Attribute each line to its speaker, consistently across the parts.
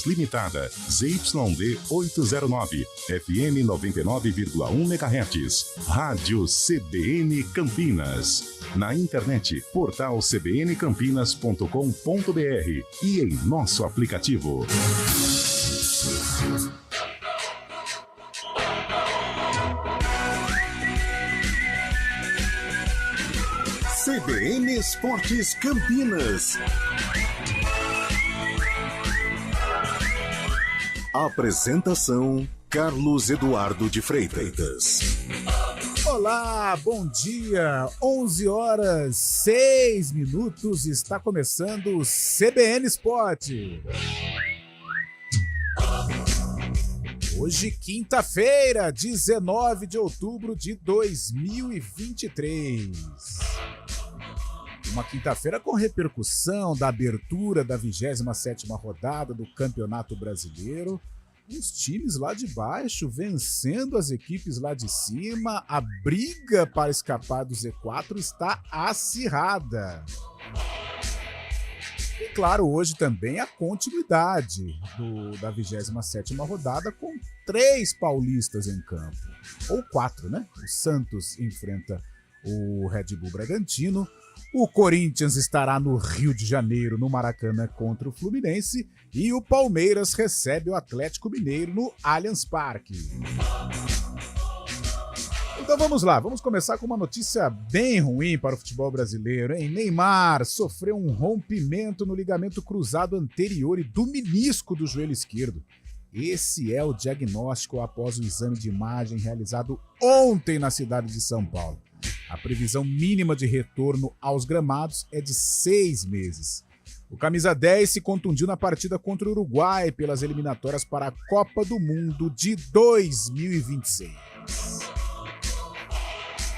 Speaker 1: Limitada, ZYD 809, FM 99,1 MHz, Rádio CBN Campinas. Na internet, portal cbncampinas.com.br e em nosso aplicativo. CBN Esportes Campinas. Apresentação: Carlos Eduardo de Freitas.
Speaker 2: Olá, bom dia, 11h06, está começando o CBN Esporte. Hoje, quinta-feira, 19 de outubro de 2023. Uma quinta-feira com repercussão da abertura da 27ª rodada do Campeonato Brasileiro. Os times lá de baixo vencendo as equipes lá de cima. A briga para escapar do Z4 está acirrada. E claro, hoje também a continuidade da 27ª rodada com 3 paulistas em campo. Ou 4, né? O Santos enfrenta o Red Bull Bragantino. O Corinthians estará no Rio de Janeiro, no Maracanã, contra o Fluminense. E o Palmeiras recebe o Atlético Mineiro no Allianz Parque. Então vamos lá, vamos começar com uma notícia bem ruim para o futebol brasileiro, hein? Neymar sofreu um rompimento no ligamento cruzado anterior e do menisco do joelho esquerdo. Esse é o diagnóstico após o exame de imagem realizado ontem na cidade de São Paulo. A previsão mínima de retorno aos gramados é de 6 meses. O camisa 10 se contundiu na partida contra o Uruguai pelas eliminatórias para a Copa do Mundo de 2026.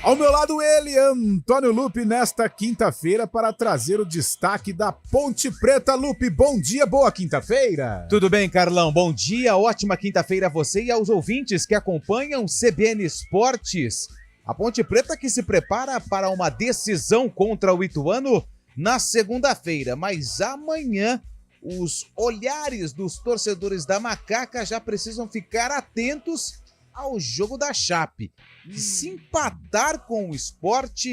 Speaker 2: Ao meu lado ele, Antônio Lupe, nesta quinta-feira para trazer o destaque da Ponte Preta. Lupe, bom dia, boa quinta-feira.
Speaker 3: Tudo bem, Carlão, bom dia, ótima quinta-feira a você e aos ouvintes que acompanham o CBN Esportes. A Ponte Preta que se prepara para uma decisão contra o Ituano na segunda-feira, mas amanhã os olhares dos torcedores da Macaca já precisam ficar atentos ao jogo da Chape. Se empatar com o Sport,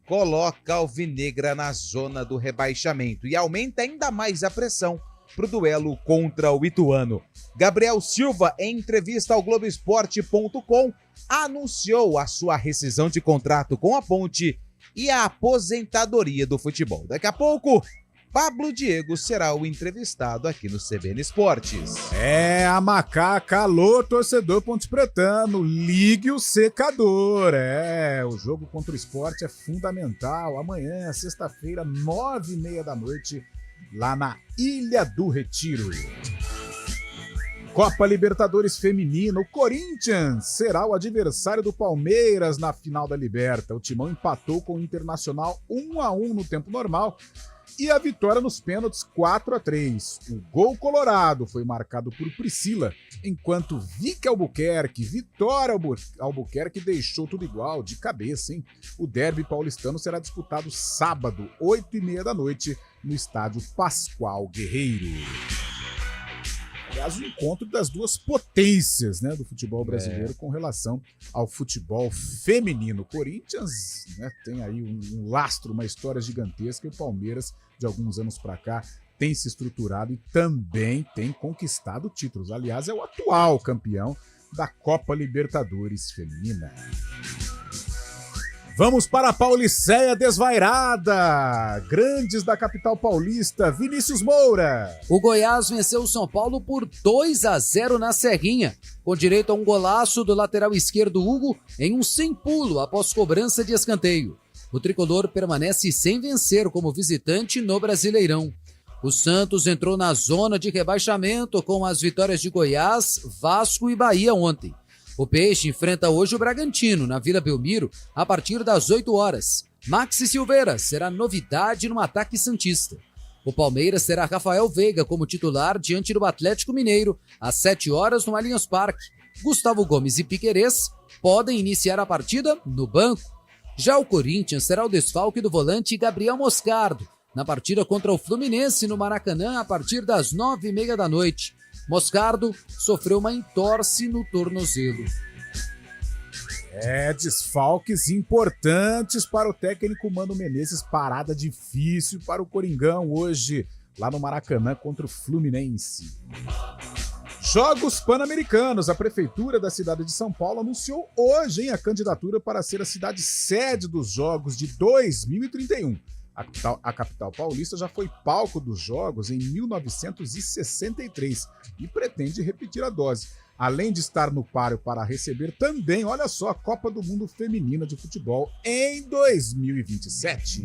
Speaker 3: coloca a Alvinegra na zona do rebaixamento e aumenta ainda mais a pressão para o duelo contra o Ituano. Gabriel Silva, em entrevista ao Globoesporte.com, anunciou a sua rescisão de contrato com a Ponte e a aposentadoria do futebol. Daqui a pouco, Pablo Diego será o entrevistado aqui no CBN Esportes.
Speaker 2: É, a Macaca, alô, torcedor pontepretano, ligue o secador. O jogo contra o Sport é fundamental. Amanhã, sexta-feira, 9h30 da noite, lá na Ilha do Retiro. Copa Libertadores Feminina, o Corinthians será o adversário do Palmeiras na final da Liberta. O Timão empatou com o Internacional 1-1 no tempo normal e a vitória nos pênaltis 4-3. O gol colorado foi marcado por Priscila, enquanto Vitória Albuquerque deixou tudo igual, de cabeça, hein? O derby paulistano será disputado sábado, 8h30 da noite, no estádio Pascoal Guerreiro. Aliás, o encontro das duas potências, né, do futebol brasileiro com relação ao futebol feminino. O Corinthians, né, tem aí um lastro, uma história gigantesca, e o Palmeiras, de alguns anos para cá, tem se estruturado e também tem conquistado títulos. Aliás, é o atual campeão da Copa Libertadores Feminina. Vamos para a Pauliceia desvairada. Grandes da capital paulista, Vinícius Moura.
Speaker 4: O Goiás venceu o São Paulo por 2-0 na Serrinha, com direito a um golaço do lateral esquerdo Hugo em um sem pulo após cobrança de escanteio. O tricolor permanece sem vencer como visitante no Brasileirão. O Santos entrou na zona de rebaixamento com as vitórias de Goiás, Vasco e Bahia ontem. O Peixe enfrenta hoje o Bragantino, na Vila Belmiro, a partir das 8 horas. Maxi Silveira será novidade no ataque santista. O Palmeiras terá Rafael Veiga como titular diante do Atlético Mineiro, às 7 horas no Allianz Parque. Gustavo Gomes e Piquerez podem iniciar a partida no banco. Já o Corinthians será o desfalque do volante Gabriel Moscardo, na partida contra o Fluminense no Maracanã, a partir das 9h30 da noite. Moscardo sofreu uma entorse no tornozelo.
Speaker 2: Desfalques importantes para o técnico Mano Menezes, parada difícil para o Coringão hoje, lá no Maracanã contra o Fluminense. Jogos Pan-Americanos. A Prefeitura da cidade de São Paulo anunciou hoje a candidatura para ser a cidade sede dos Jogos de 2031. A capital paulista já foi palco dos Jogos em 1963 e pretende repetir a dose. Além de estar no páreo para receber também, olha só, a Copa do Mundo Feminina de Futebol em 2027.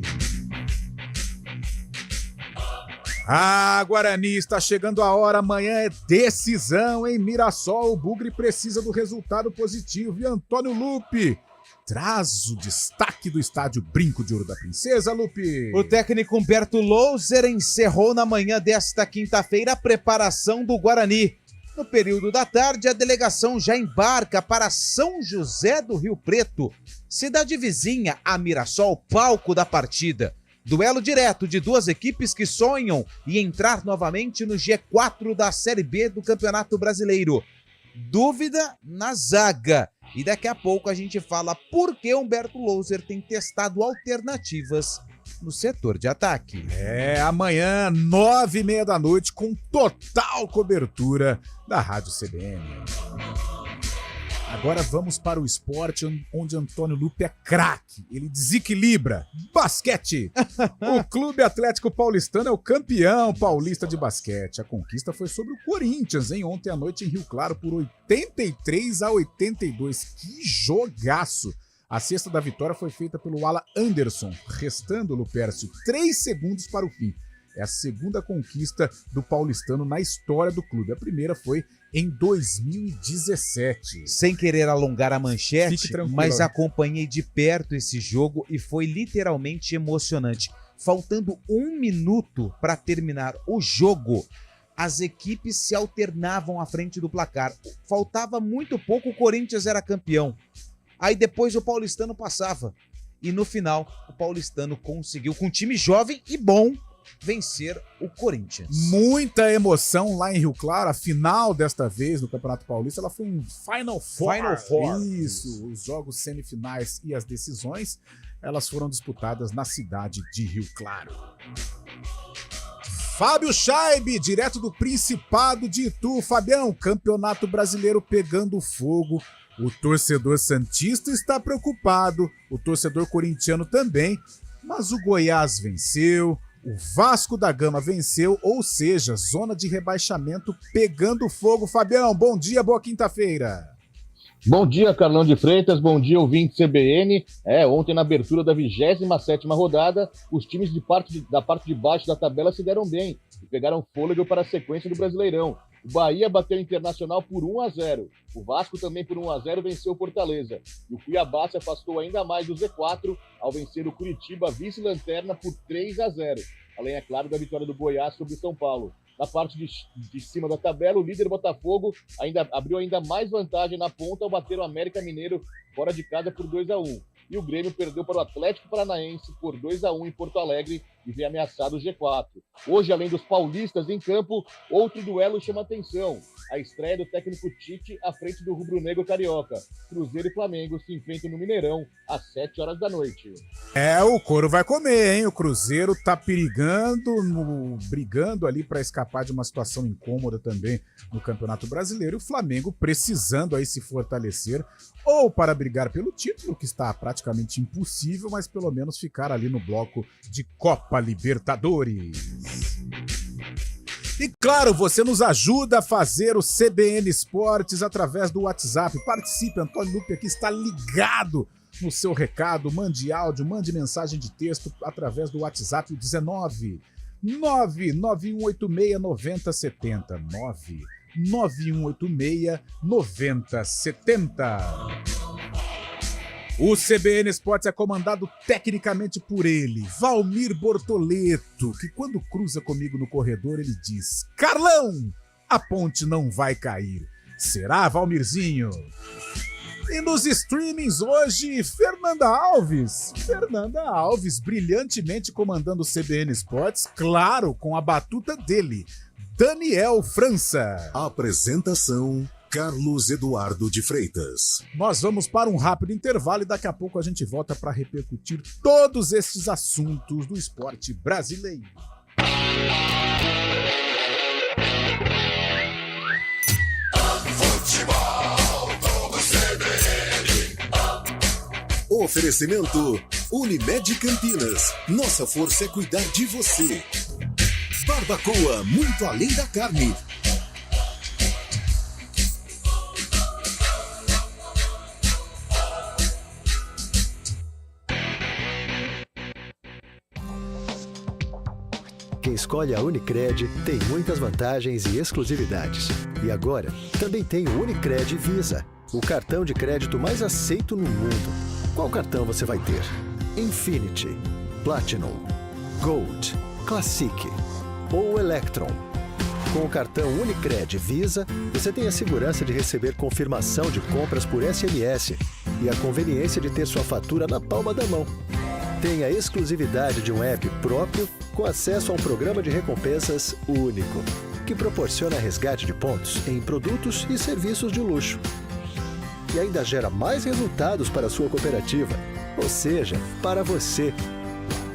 Speaker 2: Guarani, está chegando a hora, amanhã é decisão em Mirassol, o Bugre precisa do resultado positivo e Antônio Lupe traz o destaque do estádio Brinco de Ouro da Princesa, Lupe.
Speaker 3: O técnico Humberto Louser encerrou na manhã desta quinta-feira a preparação do Guarani. No período da tarde, a delegação já embarca para São José do Rio Preto, cidade vizinha a Mirassol, palco da partida. Duelo direto de duas equipes que sonham em entrar novamente no G4 da Série B do Campeonato Brasileiro. Dúvida na zaga. E daqui a pouco a gente fala por que Humberto Louser tem testado alternativas no setor de ataque.
Speaker 2: Amanhã, 9h30 da noite, com total cobertura da Rádio CBN. Agora vamos para o esporte, onde Antônio Lupe é craque. Ele desequilibra. Basquete! O Clube Atlético Paulistano é o campeão paulista de basquete. A conquista foi sobre o Corinthians, ontem à noite em Rio Claro, por 83-82. Que jogaço! A cesta da vitória foi feita pelo Ala Anderson, restando, Lupércio, 3 segundos para o fim. É a segunda conquista do paulistano na história do clube. A primeira foi em 2017.
Speaker 3: Sem querer alongar a manchete, mas acompanhei de perto esse jogo e foi literalmente emocionante. Faltando 1 minuto para terminar o jogo, as equipes se alternavam à frente do placar. Faltava muito pouco, o Corinthians era campeão. Aí depois o paulistano passava. E no final, o paulistano conseguiu, com um time jovem e bom, vencer o Corinthians.
Speaker 2: Muita emoção lá em Rio Claro. A final desta vez no Campeonato Paulista, ela foi um Final Four. Isso, os jogos semifinais e as decisões, elas foram disputadas na cidade de Rio Claro. Fábio Scheibe, direto do Principado de Itu. Fabião, Campeonato Brasileiro pegando fogo. O torcedor santista está preocupado, o torcedor corintiano também, mas o Goiás venceu, o Vasco da Gama venceu, ou seja, zona de rebaixamento pegando fogo. Fabião, bom dia, boa quinta-feira.
Speaker 5: Bom dia, Carlão de Freitas, bom dia, ouvinte CBN. Ontem na abertura da 27ª rodada, os times da parte de baixo da tabela se deram bem e pegaram fôlego para a sequência do Brasileirão. O Bahia bateu o Internacional por 1-0. O Vasco também por 1-0 venceu o Fortaleza. E o Cuiabá se afastou ainda mais do Z4 ao vencer o Curitiba, vice-lanterna, por 3-0. Além, é claro, da vitória do Goiás sobre o São Paulo. Na parte de cima da tabela, o líder Botafogo abriu ainda mais vantagem na ponta ao bater o América Mineiro fora de casa por 2-1. E o Grêmio perdeu para o Atlético Paranaense por 2-1 em Porto Alegre e vem ameaçado o G4. Hoje, além dos paulistas em campo, outro duelo chama atenção. A estreia do técnico Tite à frente do rubro-negro carioca. Cruzeiro e Flamengo se enfrentam no Mineirão às 7 horas da noite.
Speaker 2: O couro vai comer, hein? O Cruzeiro tá brigando ali para escapar de uma situação incômoda também no Campeonato Brasileiro. E o Flamengo precisando aí se fortalecer ou para brigar pelo título, que está praticamente impossível, mas pelo menos ficar ali no bloco de Copa Libertadores. E claro, você nos ajuda a fazer o CBN Esportes através do WhatsApp. Participe, Antônio Lupe aqui está ligado no seu recado. Mande áudio, mande mensagem de texto através do WhatsApp 19 991869070. 991869070. O CBN Esportes é comandado tecnicamente por ele, Valmir Bortoleto, que quando cruza comigo no corredor ele diz: Carlão, a ponte não vai cair. Será, Valmirzinho? E nos streamings hoje, Fernanda Alves. Fernanda Alves brilhantemente comandando o CBN Esportes, claro, com a batuta dele, Daniel França.
Speaker 1: Apresentação: Carlos Eduardo de Freitas.
Speaker 2: Nós vamos para um rápido intervalo e daqui a pouco a gente volta para repercutir todos esses assuntos do esporte brasileiro.
Speaker 1: Oferecimento: Unimed Campinas. Nossa força é cuidar de você. Barbacoa, muito além da carne.
Speaker 6: Quem escolhe a Unicred tem muitas vantagens e exclusividades. E agora, também tem o Unicred Visa, o cartão de crédito mais aceito no mundo. Qual cartão você vai ter? Infinity, Platinum, Gold, Classic ou Electron. Com o cartão Unicred Visa, você tem a segurança de receber confirmação de compras por SMS e a conveniência de ter sua fatura na palma da mão. Tem a exclusividade de um app próprio com acesso a um programa de recompensas único, que proporciona resgate de pontos em produtos e serviços de luxo. E ainda gera mais resultados para a sua cooperativa, ou seja, para você.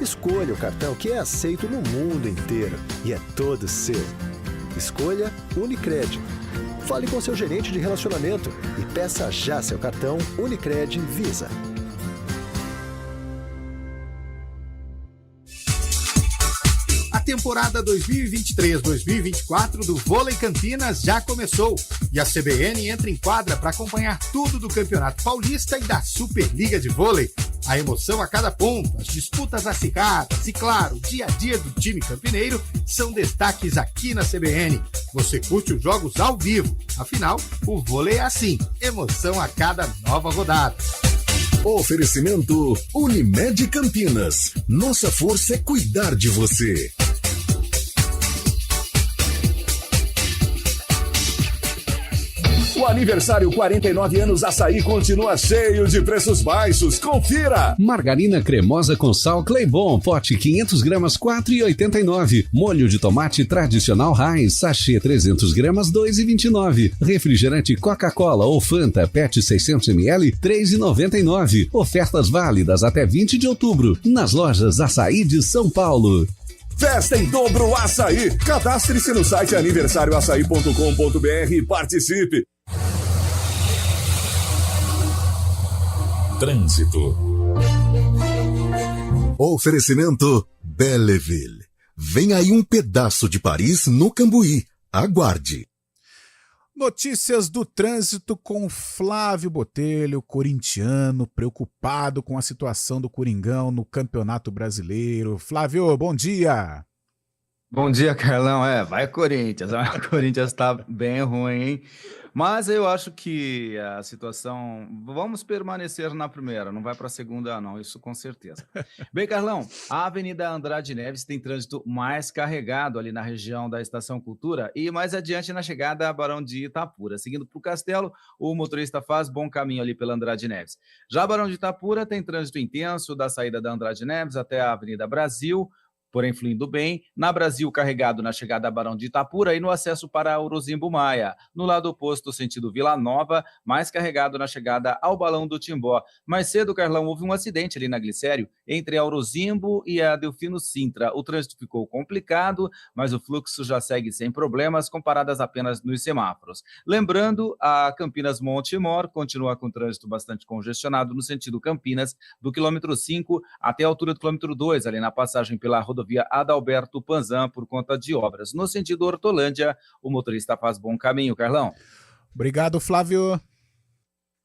Speaker 6: Escolha o cartão que é aceito no mundo inteiro e é todo seu. Escolha Unicred. Fale com seu gerente de relacionamento e peça já seu cartão Unicred Visa.
Speaker 7: A temporada 2023-2024 do Vôlei Campinas já começou e a CBN entra em quadra para acompanhar tudo do Campeonato Paulista e da Superliga de Vôlei. A emoção a cada ponto, as disputas acirradas e, claro, o dia a dia do time campineiro são destaques aqui na CBN. Você curte os jogos ao vivo, afinal, o vôlei é assim, emoção a cada nova rodada.
Speaker 1: Oferecimento: Unimed Campinas. Nossa força é cuidar de você.
Speaker 8: O aniversário 49 anos Açaí continua cheio de preços baixos. Confira!
Speaker 9: Margarina cremosa com sal Claybon, pote 500 gramas, 4,89. Molho de tomate tradicional Heinz, sachê 300 gramas, 2,29. Refrigerante Coca-Cola ou Fanta, PET 600 ml, 3,99. Ofertas válidas até 20 de outubro, nas lojas Açaí de São Paulo.
Speaker 8: Festa em dobro Açaí. Cadastre-se no site aniversarioaçaí.com.br e participe.
Speaker 1: Trânsito. Oferecimento: Belleville. Vem aí um pedaço de Paris no Cambuí. Aguarde.
Speaker 2: Notícias do trânsito com Flávio Botelho, corintiano, preocupado com a situação do Coringão no Campeonato Brasileiro. Flávio, bom dia.
Speaker 10: Bom dia, Carlão. Vai Corinthians. O Corinthians tá bem ruim, hein? Mas eu acho que a situação... Vamos permanecer na primeira, não vai para a segunda não, isso com certeza. Bem, Carlão, a Avenida Andrade Neves tem trânsito mais carregado ali na região da Estação Cultura e mais adiante na chegada a Barão de Itapura. Seguindo para o Castelo, o motorista faz bom caminho ali pela Andrade Neves. Já Barão de Itapura tem trânsito intenso da saída da Andrade Neves até a Avenida Brasil, porém fluindo bem. Na Brasil, carregado na chegada a Barão de Itapura e no acesso para Orozimbo Maia. No lado oposto, sentido Vila Nova, mais carregado na chegada ao Balão do Timbó. Mais cedo, Carlão, houve um acidente ali na Glicério, entre a Orozimbo e a Delfino Sintra. O trânsito ficou complicado, mas o fluxo já segue sem problemas, comparadas apenas nos semáforos. Lembrando, a Campinas Montemor continua com trânsito bastante congestionado no sentido Campinas, do quilômetro 5 até a altura do quilômetro 2, ali na passagem pela rodovia Adalberto Panzan, por conta de obras. No sentido Hortolândia, o motorista faz bom caminho, Carlão.
Speaker 2: Obrigado, Flávio.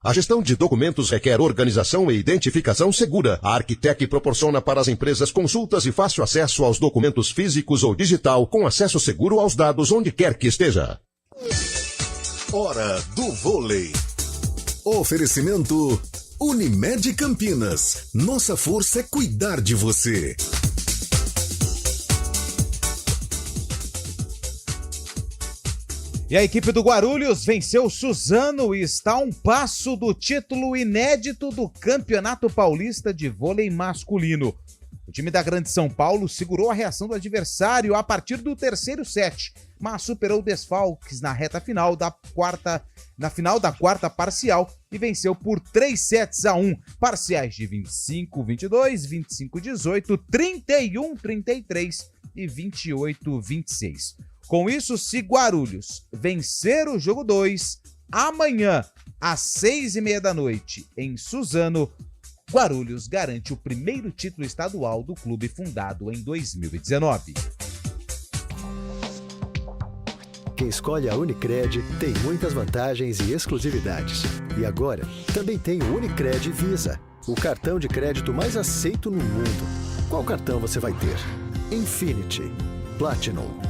Speaker 11: A gestão de documentos requer organização e identificação segura. A Arquitec proporciona para as empresas consultas e fácil acesso aos documentos físicos ou digital, com acesso seguro aos dados onde quer que esteja.
Speaker 1: Hora do vôlei. Oferecimento: Unimed Campinas. Nossa força é cuidar de você.
Speaker 3: E a equipe do Guarulhos venceu o Suzano e está a um passo do título inédito do Campeonato Paulista de Vôlei Masculino. O time da Grande São Paulo segurou a reação do adversário a partir do terceiro set, mas superou desfalques na reta final da quarta parcial e venceu por 3-1, parciais de 25-22, 25-18, 31-33 e 28-26. Com isso, se Guarulhos vencer o jogo 2, amanhã, às 6h30 da noite, em Suzano, Guarulhos garante o primeiro título estadual do clube fundado em 2019.
Speaker 6: Quem escolhe a Unicred tem muitas vantagens e exclusividades. E agora, também tem o Unicred Visa, o cartão de crédito mais aceito no mundo. Qual cartão você vai ter? Infinity, Platinum,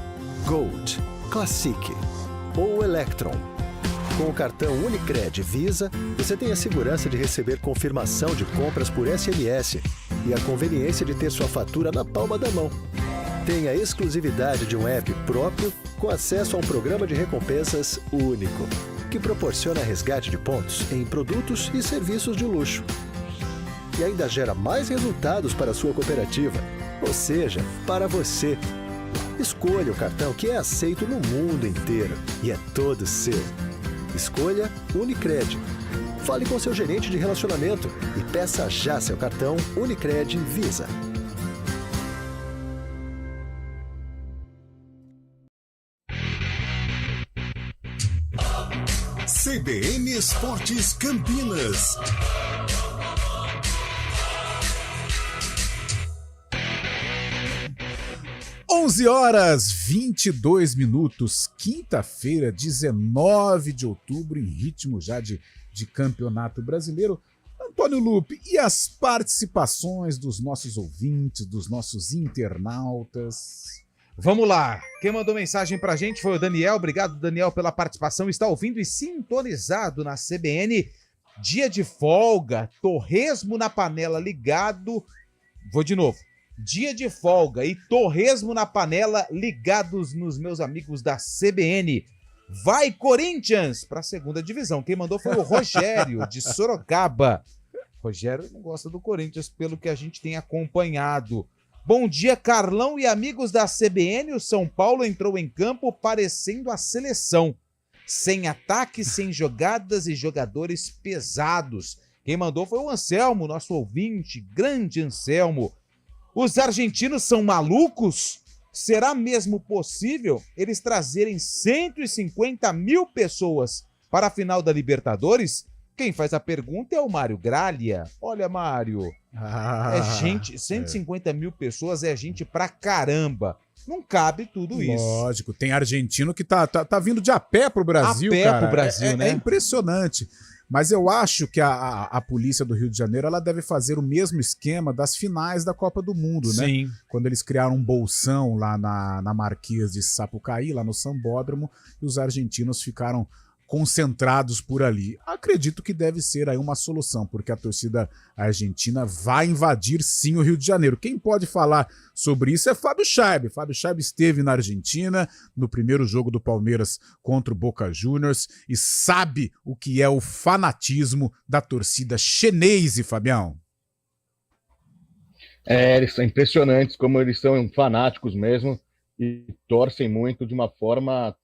Speaker 6: Gold, Classic ou Electron? Com o cartão Unicred Visa, você tem a segurança de receber confirmação de compras por SMS e a conveniência de ter sua fatura na palma da mão. Tem a exclusividade de um app próprio com acesso a um programa de recompensas único, que proporciona resgate de pontos em produtos e serviços de luxo. E ainda gera mais resultados para a sua cooperativa, ou seja, para você. Escolha o cartão que é aceito no mundo inteiro e é todo seu. Escolha Unicred. Fale com seu gerente de relacionamento e peça já seu cartão Unicred Visa.
Speaker 1: CBN Esportes Campinas.
Speaker 2: (11h22), quinta-feira, 19 de outubro, em ritmo já de Campeonato Brasileiro. Antônio Lupe, e as participações dos nossos ouvintes, dos nossos internautas?
Speaker 3: Vamos lá, quem mandou mensagem pra gente foi o Daniel. Obrigado, Daniel, pela participação. Está ouvindo e sintonizado na CBN. Dia de folga, torresmo na panela ligado. Vou de novo. Dia de folga e torresmo na panela ligados nos meus amigos da CBN. Vai, Corinthians, para a segunda divisão. Quem mandou foi o Rogério, de Sorocaba. Rogério não gosta do Corinthians, pelo que a gente tem acompanhado. Bom dia, Carlão e amigos da CBN. O São Paulo entrou em campo parecendo a seleção. Sem ataque, sem jogadas e jogadores pesados. Quem mandou foi o Anselmo, nosso ouvinte, grande Anselmo. Os argentinos são malucos? Será mesmo possível eles trazerem 150 mil pessoas para a final da Libertadores? Quem faz a pergunta é o Mário Gralha. Olha, Mário, é gente, 150 mil pessoas é gente pra caramba. Não cabe tudo isso.
Speaker 2: Lógico, tem argentino que tá vindo de a pé pro Brasil, cara.
Speaker 3: A pé pro Brasil, né?
Speaker 2: É impressionante. Mas eu acho que a polícia do Rio de Janeiro ela deve fazer o mesmo esquema das finais da Copa do Mundo, né?
Speaker 3: Sim.
Speaker 2: Quando eles criaram um bolsão lá na Marquês de Sapucaí, lá no Sambódromo, e os argentinos ficaram concentrados por ali. Acredito que deve ser aí uma solução, porque a torcida argentina vai invadir sim o Rio de Janeiro. Quem pode falar sobre isso é Fábio Scheibe. Fábio Scheibe esteve na Argentina no primeiro jogo do Palmeiras contra o Boca Juniors e sabe o que é o fanatismo da torcida chinesa, Fabião.
Speaker 5: Eles são impressionantes, como eles são fanáticos mesmo e torcem muito de uma forma...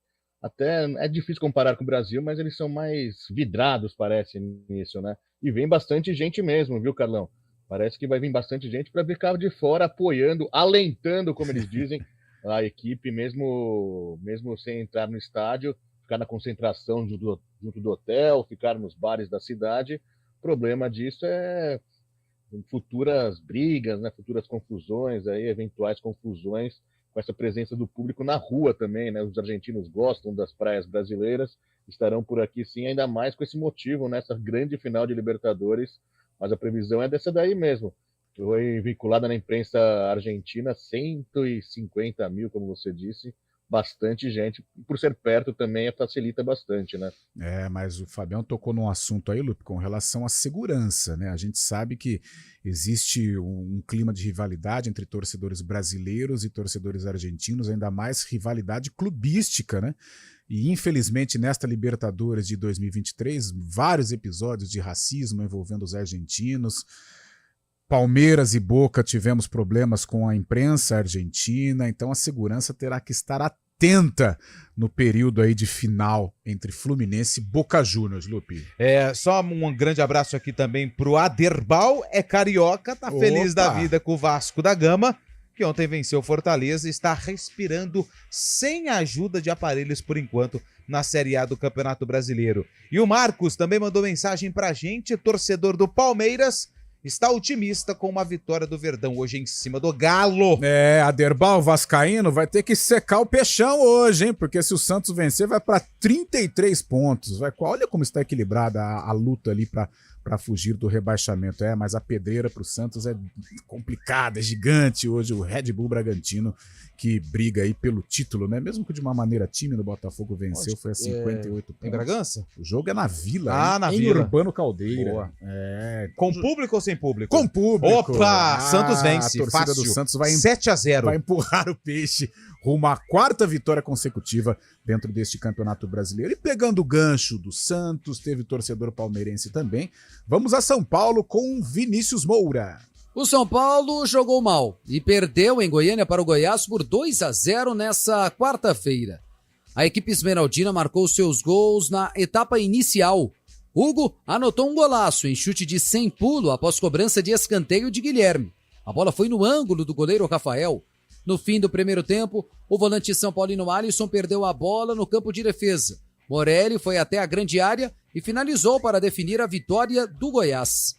Speaker 5: Até é difícil comparar com o Brasil, mas eles são mais vidrados, parece, nisso, né? E vem bastante gente mesmo, viu, Carlão? Parece que vai vir bastante gente para ficar de fora, apoiando, alentando, como eles dizem, a equipe, mesmo sem entrar no estádio, ficar na concentração junto do hotel, ficar nos bares da cidade. O problema disso é futuras brigas, né? Futuras confusões, aí, eventuais confusões, com essa presença do público na rua também, né? Os argentinos gostam das praias brasileiras, estarão por aqui sim, ainda mais com esse motivo, nessa grande final de Libertadores, mas a previsão é dessa daí mesmo. Foi vinculada na imprensa argentina, 150 mil, como você disse, bastante gente. Por ser perto também facilita bastante, né?
Speaker 2: Mas o Fabião tocou num assunto aí, Lupe, com relação à segurança, né? A gente sabe que existe um clima de rivalidade entre torcedores brasileiros e torcedores argentinos, ainda mais rivalidade clubística, né? E infelizmente nesta Libertadores de 2023, vários episódios de racismo envolvendo os argentinos. Palmeiras e Boca tivemos problemas com a imprensa argentina, então a segurança terá que estar atenta 80 no período aí de final entre Fluminense e Boca Juniors, Lupe.
Speaker 3: Só um grande abraço aqui também pro Aderbal, carioca, tá feliz da vida com o Vasco da Gama, que ontem venceu o Fortaleza e está respirando sem ajuda de aparelhos por enquanto na Série A do Campeonato Brasileiro. E o Marcos também mandou mensagem pra gente, torcedor do Palmeiras, está otimista com uma vitória do Verdão hoje em cima do Galo.
Speaker 2: Aderbal vascaíno vai ter que secar o peixão hoje, hein? Porque se o Santos vencer, vai para 33 pontos. Olha como está equilibrada a luta ali para fugir do rebaixamento. Mas a pedreira para o Santos é complicada, é gigante hoje. O Red Bull Bragantino que briga aí pelo título, né? Mesmo que de uma maneira tímida, o Botafogo venceu, foi a 58 pontos.
Speaker 3: Em Bragança?
Speaker 2: O jogo é na Vila.
Speaker 3: Na
Speaker 2: em
Speaker 3: Vila.
Speaker 2: Urbano Caldeira.
Speaker 3: Boa. Com público ou sem público?
Speaker 2: Com público.
Speaker 3: Opa! Santos vence.
Speaker 2: A torcida
Speaker 3: fácil.
Speaker 2: do Santos vai
Speaker 3: 7-0.
Speaker 2: Vai empurrar o peixe rumo à 4ª vitória consecutiva dentro deste Campeonato Brasileiro. E pegando o gancho do Santos, teve torcedor palmeirense também. Vamos a São Paulo com Vinícius Moura.
Speaker 4: O São Paulo jogou mal e perdeu em Goiânia para o Goiás por 2-0 nessa quarta-feira. A equipe esmeraldina marcou seus gols na etapa inicial. Hugo anotou um golaço em chute de sem pulo após cobrança de escanteio de Guilherme. A bola foi no ângulo do goleiro Rafael. No fim do primeiro tempo, o volante São Paulino Alisson perdeu a bola no campo de defesa. Morelli foi até a grande área e finalizou para definir a vitória do Goiás.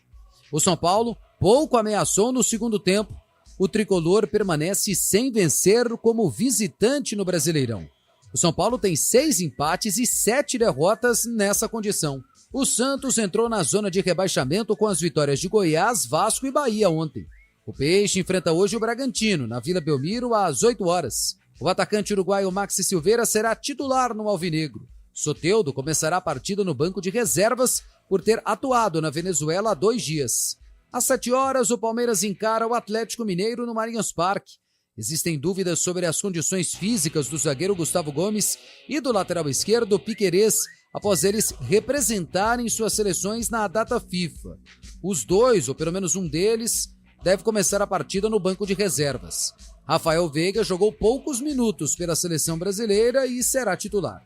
Speaker 4: O São Paulo pouco ameaçou no segundo tempo. O tricolor permanece sem vencer como visitante no Brasileirão. O São Paulo tem 6 empates e 7 derrotas nessa condição. O Santos entrou na zona de rebaixamento com as vitórias de Goiás, Vasco e Bahia ontem. O Peixe enfrenta hoje o Bragantino, na Vila Belmiro, às 8 horas. O atacante uruguaio Maxi Silveira será titular no Alvinegro. Soteldo começará a partida no banco de reservas por ter atuado na Venezuela há 2 dias. Às 7 horas, o Palmeiras encara o Atlético Mineiro no Marinhos Parque. Existem dúvidas sobre as condições físicas do zagueiro Gustavo Gomes e do lateral esquerdo Piquerez, após eles representarem suas seleções na data FIFA. Os dois, ou pelo menos um deles, deve começar a partida no banco de reservas. Rafael Veiga jogou poucos minutos pela seleção brasileira e será titular.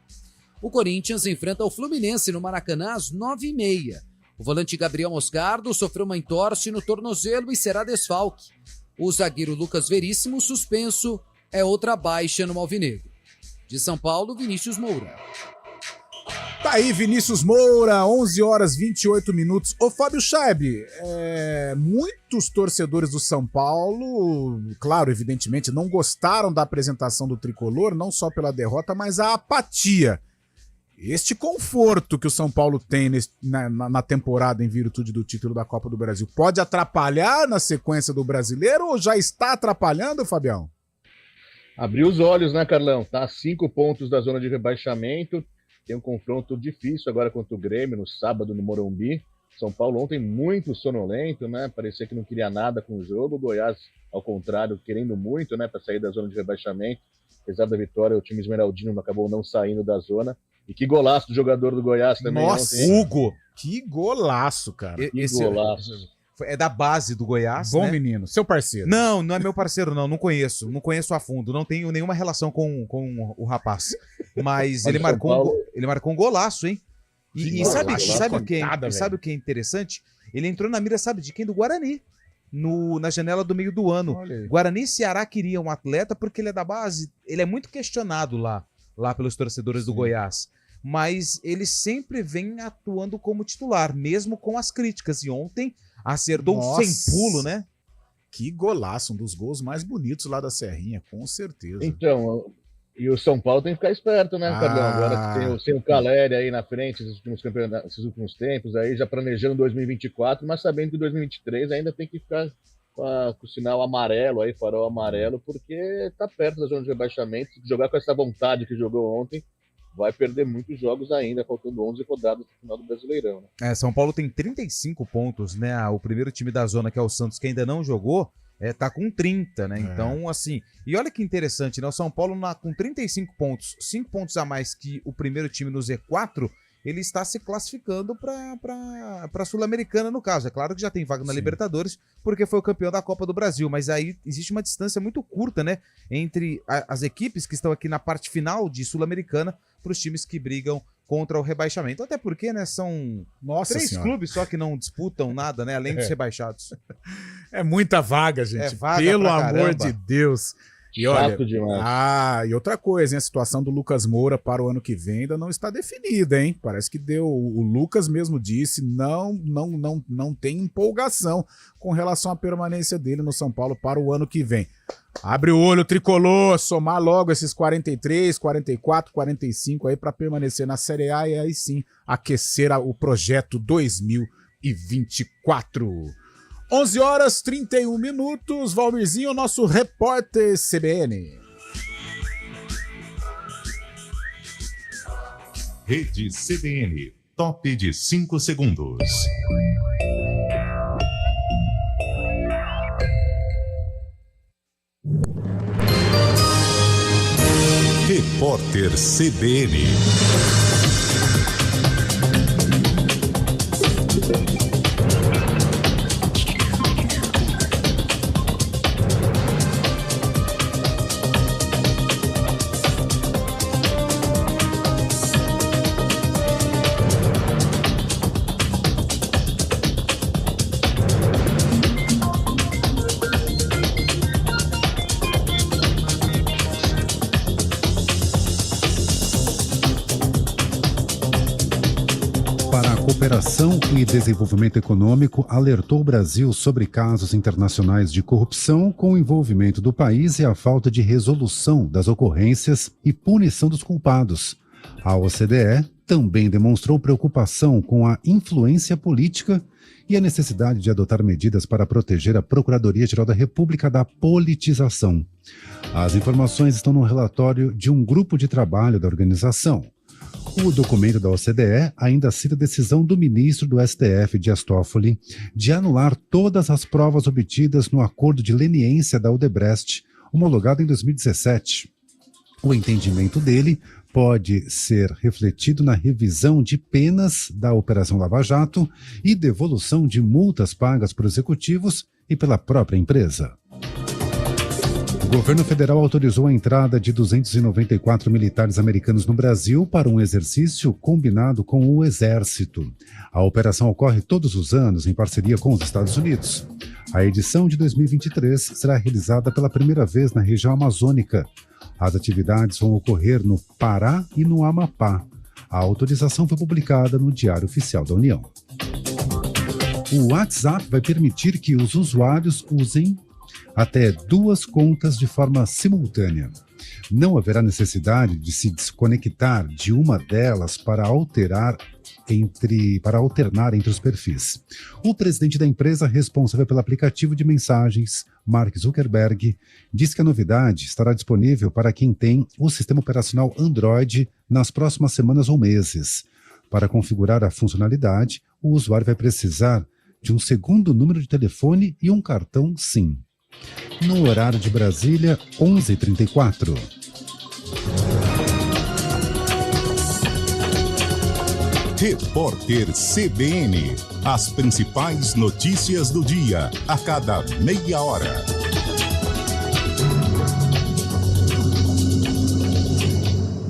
Speaker 4: O Corinthians enfrenta o Fluminense no Maracanã às 9h30. O volante Gabriel Moscardo sofreu uma entorse no tornozelo e será desfalque. O zagueiro Lucas Veríssimo, suspenso, é outra baixa no Alvinegro. De São Paulo, Vinícius Moura.
Speaker 2: Tá aí, Vinícius Moura, 11 horas 28 minutos. Ô, Fábio Chaib, muitos torcedores do São Paulo, claro, evidentemente, não gostaram da apresentação do tricolor, não só pela derrota, mas a apatia. Este conforto que o São Paulo tem na temporada em virtude do título da Copa do Brasil pode atrapalhar na sequência do Brasileiro ou já está atrapalhando, Fabião?
Speaker 5: Abriu os olhos, né, Carlão? Tá a 5 pontos da zona de rebaixamento. Tem um confronto difícil agora contra o Grêmio no sábado no Morumbi. São Paulo ontem muito sonolento, né? Parecia que não queria nada com o jogo. O Goiás, ao contrário, querendo muito, né, para sair da zona de rebaixamento. Apesar da vitória, o time esmeraldino acabou não saindo da zona. E que golaço do jogador do Goiás também.
Speaker 2: Nossa,
Speaker 5: ontem.
Speaker 3: Hugo!
Speaker 2: Que golaço, cara.
Speaker 5: Que golaço.
Speaker 3: É da base do Goiás,
Speaker 2: Bom
Speaker 3: né?
Speaker 2: menino, seu parceiro.
Speaker 3: Não é meu parceiro, não conheço. Não conheço a fundo, não tenho nenhuma relação com o rapaz. Mas ele marcou um golaço, hein? E sabe o que é interessante? Ele entrou na mira, sabe de quem? Do Guarani. Na janela do meio do ano. Guarani e Ceará queriam um atleta porque ele é da base. Ele é muito questionado lá pelos torcedores do Goiás. Mas ele sempre vem atuando como titular, mesmo com as críticas. E ontem acertou sem pulo, né?
Speaker 2: Que golaço, um dos gols mais bonitos lá da Serrinha, com certeza.
Speaker 5: Então, e o São Paulo tem que ficar esperto, né, Carlão? Agora sem o Caleri aí na frente, esses últimos tempos, aí já planejando 2024, mas sabendo que 2023 ainda tem que ficar com o sinal amarelo aí, farol amarelo, porque tá perto da zona de rebaixamento. Se jogar com essa vontade que jogou ontem, vai perder muitos jogos ainda, faltando 11 rodadas no final do Brasileirão. Né?
Speaker 3: São Paulo tem 35 pontos, né? O primeiro time da zona, que é o Santos, que ainda não jogou, tá com 30, né? Então, assim... E olha que interessante, né? O São Paulo com 35 pontos, 5 pontos a mais que o primeiro time no Z4, ele está se classificando para a Sul-Americana, no caso. É claro que já tem vaga na Libertadores, porque foi o campeão da Copa do Brasil, mas aí existe uma distância muito curta, né, entre as equipes que estão aqui na parte final de Sul-Americana para os times que brigam contra o rebaixamento. Até porque, né, são 3 clubes só que não disputam nada, né, além dos rebaixados.
Speaker 2: É muita vaga, gente.
Speaker 3: É vaga
Speaker 2: pelo
Speaker 3: pra
Speaker 2: amor
Speaker 3: caramba.
Speaker 2: de Deus. E olha, e outra coisa, hein, a situação do Lucas Moura para o ano que vem ainda não está definida, hein? Parece que o Lucas mesmo disse, não tem empolgação com relação à permanência dele no São Paulo para o ano que vem. Abre o olho, tricolor, somar logo esses 43, 44, 45 aí para permanecer na Série A e aí sim aquecer o projeto 2024. 11h31, Valmirzinho, nosso repórter CBN.
Speaker 12: Rede CBN, top de 5 segundos. Repórter CBN.
Speaker 13: Cooperação e Desenvolvimento Econômico alertou o Brasil sobre casos internacionais de corrupção com o envolvimento do país e a falta de resolução das ocorrências e punição dos culpados. A OCDE também demonstrou preocupação com a influência política e a necessidade de adotar medidas para proteger a Procuradoria-Geral da República da politização. As informações estão no relatório de um grupo de trabalho da organização. O documento da OCDE ainda cita a decisão do ministro do STF, Dias Toffoli, de anular todas as provas obtidas no acordo de leniência da Odebrecht, homologado em 2017. O entendimento dele pode ser refletido na revisão de penas da Operação Lava Jato e devolução de multas pagas por executivos e pela própria empresa. O governo federal autorizou a entrada de 294 militares americanos no Brasil para um exercício combinado com o Exército. A operação ocorre todos os anos em parceria com os Estados Unidos. A edição de 2023 será realizada pela primeira vez na região amazônica. As atividades vão ocorrer no Pará e no Amapá. A autorização foi publicada no Diário Oficial da União. O WhatsApp vai permitir que os usuários usem até 2 contas de forma simultânea. Não haverá necessidade de se desconectar de uma delas para alternar entre os perfis. O presidente da empresa responsável pelo aplicativo de mensagens, Mark Zuckerberg, diz que a novidade estará disponível para quem tem o sistema operacional Android nas próximas semanas ou meses. Para configurar a funcionalidade, o usuário vai precisar de um segundo número de telefone e um cartão SIM. No horário de Brasília, 11h34.
Speaker 12: Repórter CBN. As principais notícias do dia, a cada meia hora.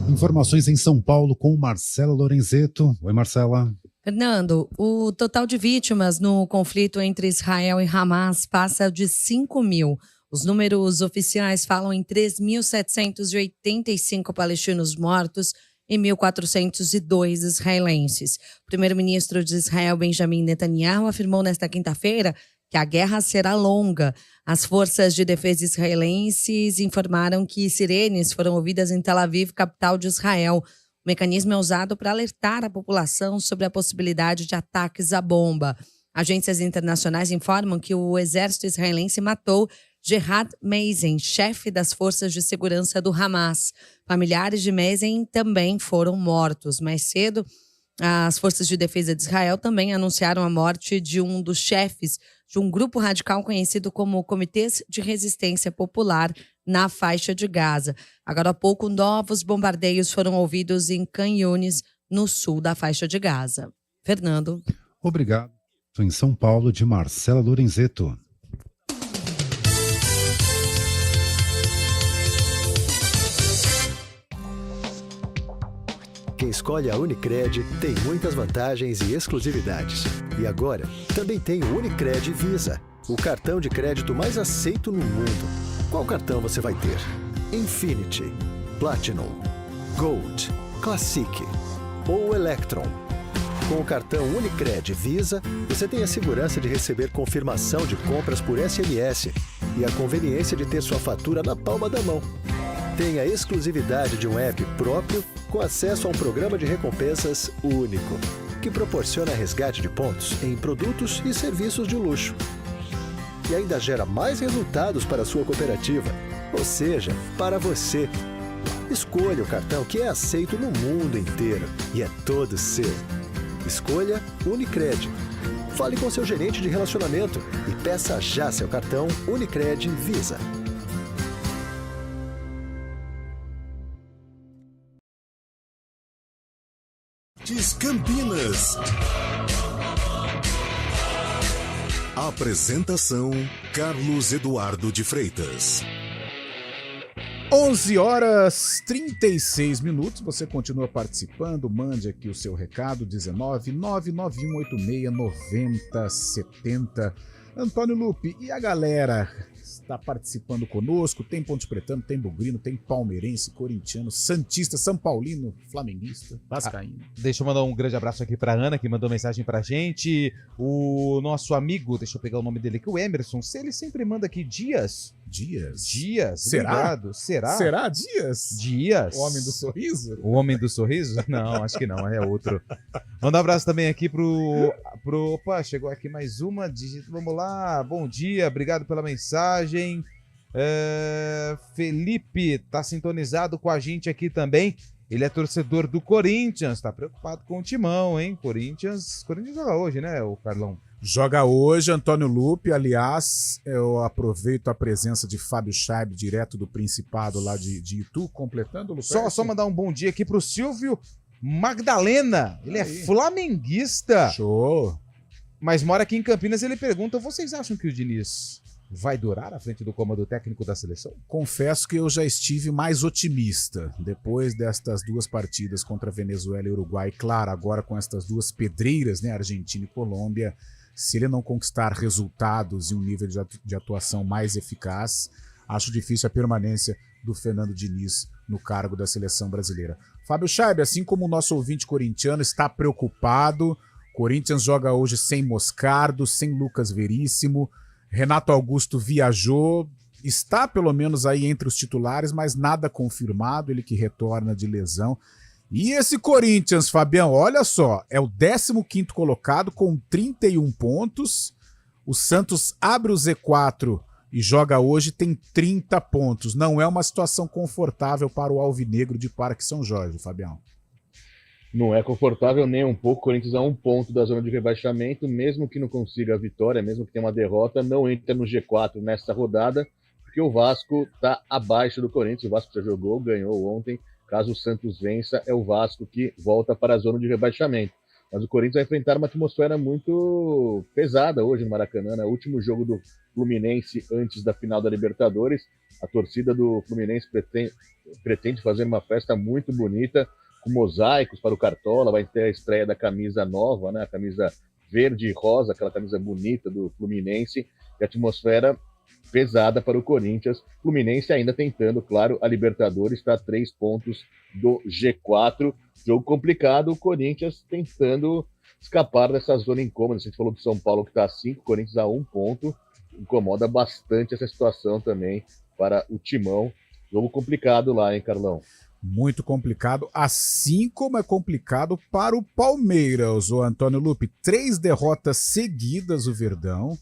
Speaker 13: Informações em São Paulo com Marcela Lorenzeto. Oi, Marcela.
Speaker 14: Fernando, o total de vítimas no conflito entre Israel e Hamas passa de 5 mil. Os números oficiais falam em 3.785 palestinos mortos e 1.402 israelenses. O primeiro-ministro de Israel, Benjamin Netanyahu, afirmou nesta quinta-feira que a guerra será longa. As forças de defesa israelenses informaram que sirenes foram ouvidas em Tel Aviv, capital de Israel. O mecanismo é usado para alertar a população sobre a possibilidade de ataques à bomba. Agências internacionais informam que o exército israelense matou Gerard Meisen, chefe das forças de segurança do Hamas. Familiares de Meisen também foram mortos. Mais cedo, as forças de defesa de Israel também anunciaram a morte de um dos chefes de um grupo radical conhecido como Comitês de Resistência Popular na faixa de Gaza. Agora há pouco, novos bombardeios foram ouvidos em Khan Yunis, no sul da faixa de Gaza. Fernando.
Speaker 13: Obrigado. Estou em São Paulo, de Marcela Lorenzeto.
Speaker 6: Quem escolhe a Unicred tem muitas vantagens e exclusividades. E agora, também tem o Unicred Visa, o cartão de crédito mais aceito no mundo. Qual cartão você vai ter? Infinity, Platinum, Gold, Classic ou Electron? Com o cartão Unicred Visa, você tem a segurança de receber confirmação de compras por SMS e a conveniência de ter sua fatura na palma da mão. Tem a exclusividade de um app próprio com acesso a um programa de recompensas único, que proporciona resgate de pontos em produtos e serviços de luxo. E ainda gera mais resultados para a sua cooperativa, ou seja, para você. Escolha o cartão que é aceito no mundo inteiro e é todo seu. Escolha Unicred. Fale com seu gerente de relacionamento e peça já seu cartão Unicred Visa.
Speaker 1: Campinas. Apresentação: Carlos Eduardo de Freitas.
Speaker 2: 11h36. Você continua participando. Mande aqui o seu recado. 19-99186-9070. Antônio Lupe, e a galera está participando conosco? Tem Ponte Pretano, tem Bugrino, tem palmeirense, corintiano, santista, São Paulino, flamenguista, vascaíno.
Speaker 3: Deixa eu mandar um grande abraço aqui pra Ana, que mandou mensagem pra gente. O nosso amigo, deixa eu pegar o nome dele aqui, o Emerson, ele sempre manda aqui Dias.
Speaker 2: Será?
Speaker 3: Obrigado. Será?
Speaker 2: Será Dias?
Speaker 3: O
Speaker 2: Homem do Sorriso?
Speaker 3: O Homem do Sorriso? Não, acho que não, é outro. Manda um abraço também aqui pro... Opa, chegou aqui mais uma. Vamos lá, bom dia, obrigado pela mensagem. Felipe tá sintonizado com a gente aqui também. Ele é torcedor do Corinthians, tá preocupado com o timão, hein? Corinthians joga hoje, né, o Carlão?
Speaker 2: Joga hoje, Antônio Lupe. Aliás, eu aproveito a presença de Fábio Scheib, direto do Principado lá de Itu, completando o Lupe.
Speaker 3: Só mandar um bom dia aqui pro Silvio Magdalena. Ele é flamenguista.
Speaker 2: Show.
Speaker 3: Mas mora aqui em Campinas. Ele pergunta, vocês acham que o Diniz vai durar à frente do comando técnico da seleção?
Speaker 2: Confesso que eu já estive mais otimista depois destas duas partidas contra Venezuela e Uruguai. Claro, agora com estas duas pedreiras, né, Argentina e Colômbia, se ele não conquistar resultados e um nível de atuação mais eficaz, acho difícil a permanência do Fernando Diniz no cargo da seleção brasileira. Fábio Scheib, assim como o nosso ouvinte corintiano, está preocupado. Corinthians joga hoje sem Moscardo, sem Lucas Veríssimo. Renato Augusto viajou, está pelo menos aí entre os titulares, mas nada confirmado, ele que retorna de lesão. E esse Corinthians, Fabião, olha só, é o 15º colocado com 31 pontos. O Santos abre o Z4 e joga hoje, tem 30 pontos. Não é uma situação confortável para o Alvinegro de Parque São Jorge, Fabião.
Speaker 5: Não é confortável nem um pouco. O Corinthians a 1 ponto da zona de rebaixamento, mesmo que não consiga a vitória, mesmo que tenha uma derrota, não entra no G4 nessa rodada, porque o Vasco está abaixo do Corinthians. O Vasco já jogou, ganhou ontem. Caso o Santos vença, é o Vasco que volta para a zona de rebaixamento. Mas o Corinthians vai enfrentar uma atmosfera muito pesada hoje no Maracanã, né? O último jogo do Fluminense antes da final da Libertadores. A torcida do Fluminense pretende fazer uma festa muito bonita, com mosaicos para o Cartola. Vai ter a estreia da camisa nova, né? A camisa verde e rosa, aquela camisa bonita do Fluminense. E a atmosfera pesada para o Corinthians. Fluminense ainda tentando, claro, a Libertadores, está a 3 pontos do G4. Jogo complicado, o Corinthians tentando escapar dessa zona incômoda. A gente falou do São Paulo que está a 5, Corinthians a 1 ponto. Incomoda bastante essa situação também para o Timão. Jogo complicado lá, hein, Carlão?
Speaker 2: Muito complicado, assim como é complicado para o Palmeiras, o Antônio Lupe. 3 derrotas seguidas o Verdão.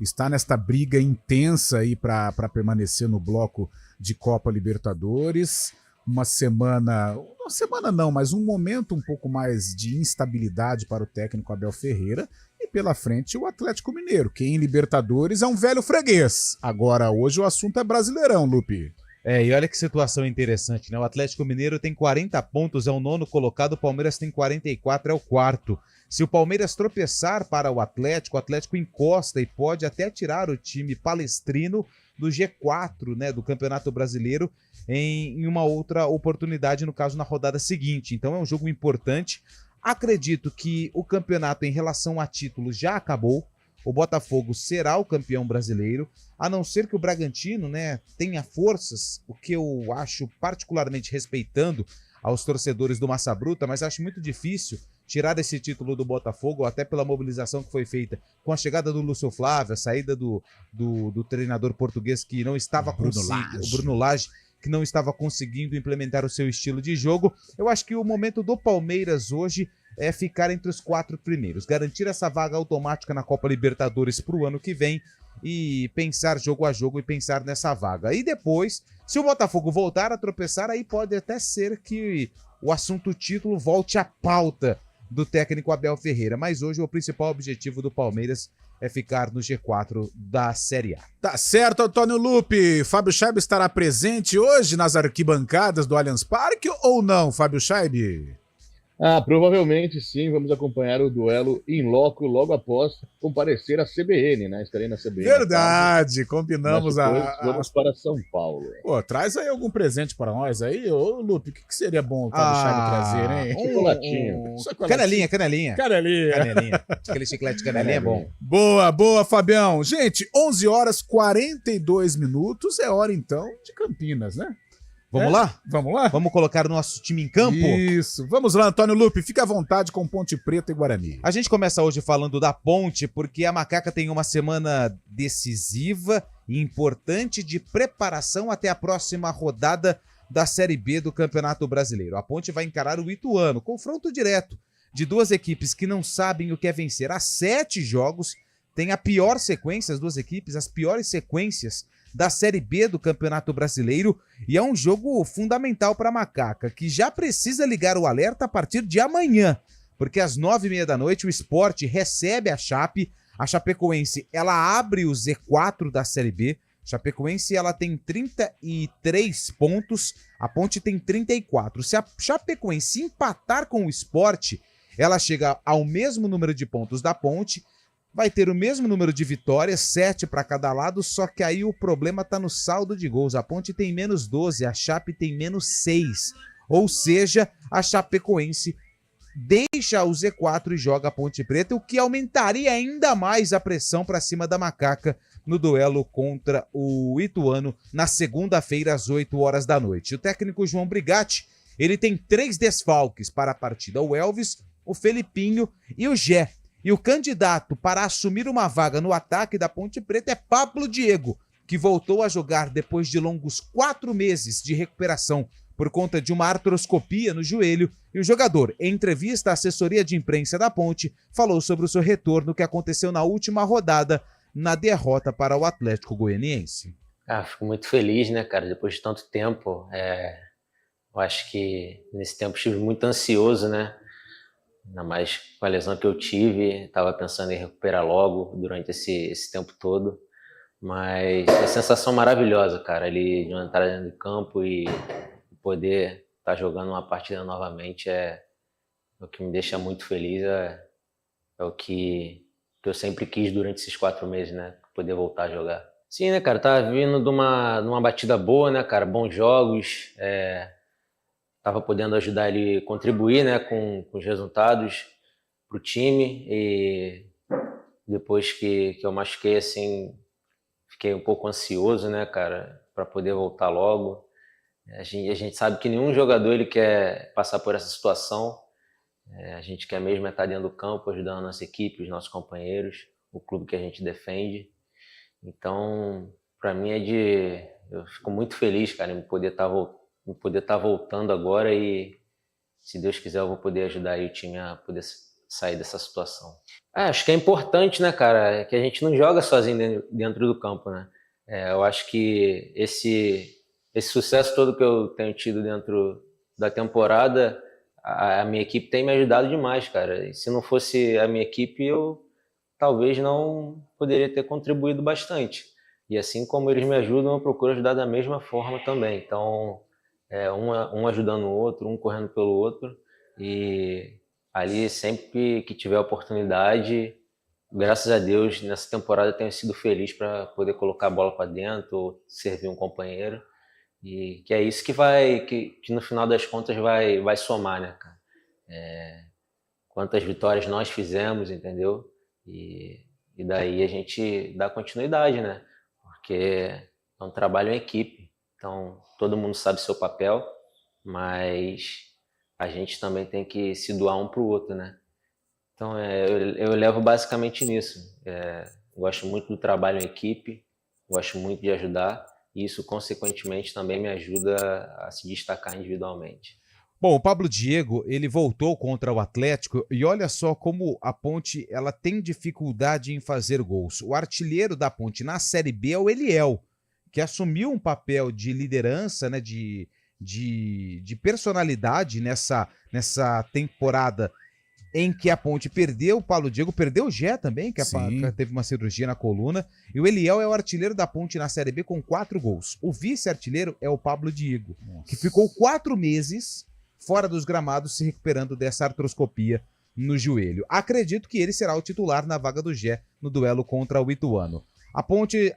Speaker 2: Está nesta briga intensa aí para permanecer no bloco de Copa Libertadores. Uma semana não, mas um momento um pouco mais de instabilidade para o técnico Abel Ferreira. E pela frente o Atlético Mineiro, que em Libertadores é um velho freguês. Agora, hoje o assunto é Brasileirão, Lupe.
Speaker 3: E olha que situação interessante, né? O Atlético Mineiro tem 40 pontos, é o 9º colocado, o Palmeiras tem 44, é o 4º. Se o Palmeiras tropeçar para o Atlético encosta e pode até tirar o time palestrino do G4, né, do Campeonato Brasileiro em uma outra oportunidade, no caso na rodada seguinte. Então é um jogo importante. Acredito que o campeonato em relação a títulos já acabou. O Botafogo será o campeão brasileiro, a não ser que o Bragantino, né, tenha forças, o que eu acho particularmente respeitando aos torcedores do Massa Bruta, mas acho muito difícil tirar esse título do Botafogo, até pela mobilização que foi feita com a chegada do Lúcio Flávio, a saída do treinador português que não estava conseguindo, o Bruno Lage, que não estava conseguindo implementar o seu estilo de jogo. Eu acho que o momento do Palmeiras hoje é ficar entre os 4 primeiros, garantir essa vaga automática na Copa Libertadores para o ano que vem e pensar jogo a jogo e pensar nessa vaga. E depois, se o Botafogo voltar a tropeçar, aí pode até ser que o assunto título volte à pauta do técnico Abel Ferreira, mas hoje o principal objetivo do Palmeiras é ficar no G4 da Série A.
Speaker 2: Tá certo, Antônio Lupe. Fábio Scheibe estará presente hoje nas arquibancadas do Allianz Parque ou não, Fábio Scheibe?
Speaker 5: Provavelmente sim, vamos acompanhar o duelo em loco logo após comparecer à CBN, né? Estarei na CBN.
Speaker 2: Verdade, combinamos
Speaker 5: vamos para São Paulo.
Speaker 2: Pô, traz aí algum presente para nós aí, ô Lupe, o que seria bom o Fábio Scheibe trazer, hein?
Speaker 5: Chocolatinho.
Speaker 3: Canelinha. Aquele chiclete de canelinha é bom.
Speaker 2: Boa, Fabião. Gente, 11 horas 42 minutos, é hora então de Campinas, né?
Speaker 3: Vamos lá?
Speaker 2: Vamos lá?
Speaker 3: Vamos colocar o nosso time em campo?
Speaker 2: Isso. Vamos lá, Antônio Lupe. Fica à vontade com Ponte Preta e Guarani.
Speaker 3: A gente começa hoje falando da Ponte, porque a Macaca tem uma semana decisiva e importante de preparação até a próxima rodada da Série B do Campeonato Brasileiro. A Ponte vai encarar o Ituano, confronto direto de duas equipes que não sabem o que é vencer. Há 7 jogos, tem a pior sequência, as duas equipes, as piores sequências da Série B do Campeonato Brasileiro, e é um jogo fundamental para a Macaca, que já precisa ligar o alerta a partir de amanhã, porque às 9h30 da noite o Sport recebe a Chape, a Chapecoense ela abre o Z4 da Série B, Chapecoense ela tem 33 pontos, a Ponte tem 34. Se a Chapecoense empatar com o Sport, ela chega ao mesmo número de pontos da Ponte, vai ter o mesmo número de vitórias, 7 para cada lado, só que aí o problema está no saldo de gols. A Ponte tem menos 12, a Chape tem menos 6. Ou seja, a Chapecoense deixa o Z4 e joga a Ponte Preta, o que aumentaria ainda mais a pressão para cima da Macaca no duelo contra o Ituano na segunda-feira às 8 horas da noite. O técnico João Brigatti, ele tem 3 desfalques para a partida: o Elvis, o Felipinho e o Gé. E o candidato para assumir uma vaga no ataque da Ponte Preta é Pablo Diego, que voltou a jogar depois de longos 4 meses de recuperação por conta de uma artroscopia no joelho. E o jogador, em entrevista à assessoria de imprensa da Ponte, falou sobre o seu retorno que aconteceu na última rodada, na derrota para o Atlético Goianiense.
Speaker 15: Fico muito feliz, né, cara, depois de tanto tempo. Eu acho que nesse tempo estive muito ansioso, né? Ainda mais com a lesão que eu tive, estava pensando em recuperar logo durante esse tempo todo, mas é sensação maravilhosa, cara, ali de entrar dentro de campo e poder estar jogando uma partida novamente é o que me deixa muito feliz, é o que eu sempre quis durante esses 4 meses, né, poder voltar a jogar. Sim, né, cara, tava vindo de uma batida boa, né, cara, bons jogos, estava podendo ajudar ele a contribuir, né, com os resultados para o time, e depois que eu machuquei, assim, fiquei um pouco ansioso, né, cara, para poder voltar logo. A gente sabe que nenhum jogador ele quer passar por essa situação, a gente quer mesmo estar dentro do campo, ajudando a nossa equipe, os nossos companheiros, o clube que a gente defende. Então, para mim eu fico muito feliz, cara, em poder estar voltando agora, e se Deus quiser eu vou poder ajudar aí o time a poder sair dessa situação. Acho que é importante, né, cara, que a gente não joga sozinho dentro do campo, né? Eu acho que esse sucesso todo que eu tenho tido dentro da temporada, a minha equipe tem me ajudado demais, cara. E se não fosse a minha equipe, eu talvez não poderia ter contribuído bastante. E assim como eles me ajudam, eu procuro ajudar da mesma forma também. Então, um ajudando o outro, um correndo pelo outro. E ali, sempre que tiver oportunidade, graças a Deus, nessa temporada eu tenho sido feliz para poder colocar a bola para dentro, ou servir um companheiro. E que é isso que no final das contas vai somar, né, cara? Quantas vitórias nós fizemos, entendeu? E daí a gente dá continuidade, né? Porque é um trabalho em equipe. Então, todo mundo sabe seu papel, mas a gente também tem que se doar um para o outro, né? Então, eu levo basicamente nisso. Gosto muito do trabalho em equipe, gosto muito de ajudar, e isso, consequentemente, também me ajuda a se destacar individualmente.
Speaker 3: Bom, o Pablo Diego, ele voltou contra o Atlético e olha só como a Ponte ela tem dificuldade em fazer gols. O artilheiro da Ponte na Série B é o Eliel, que assumiu um papel de liderança, né, de personalidade nessa temporada em que a Ponte perdeu. O Pablo Diego perdeu o Gé também, que teve uma cirurgia na coluna. E o Eliel é o artilheiro da Ponte na Série B com 4 gols. O vice-artilheiro é o Pablo Diego, que ficou 4 meses fora dos gramados se recuperando dessa artroscopia no joelho. Acredito que ele será o titular na vaga do Gé no duelo contra o Ituano. A Ponte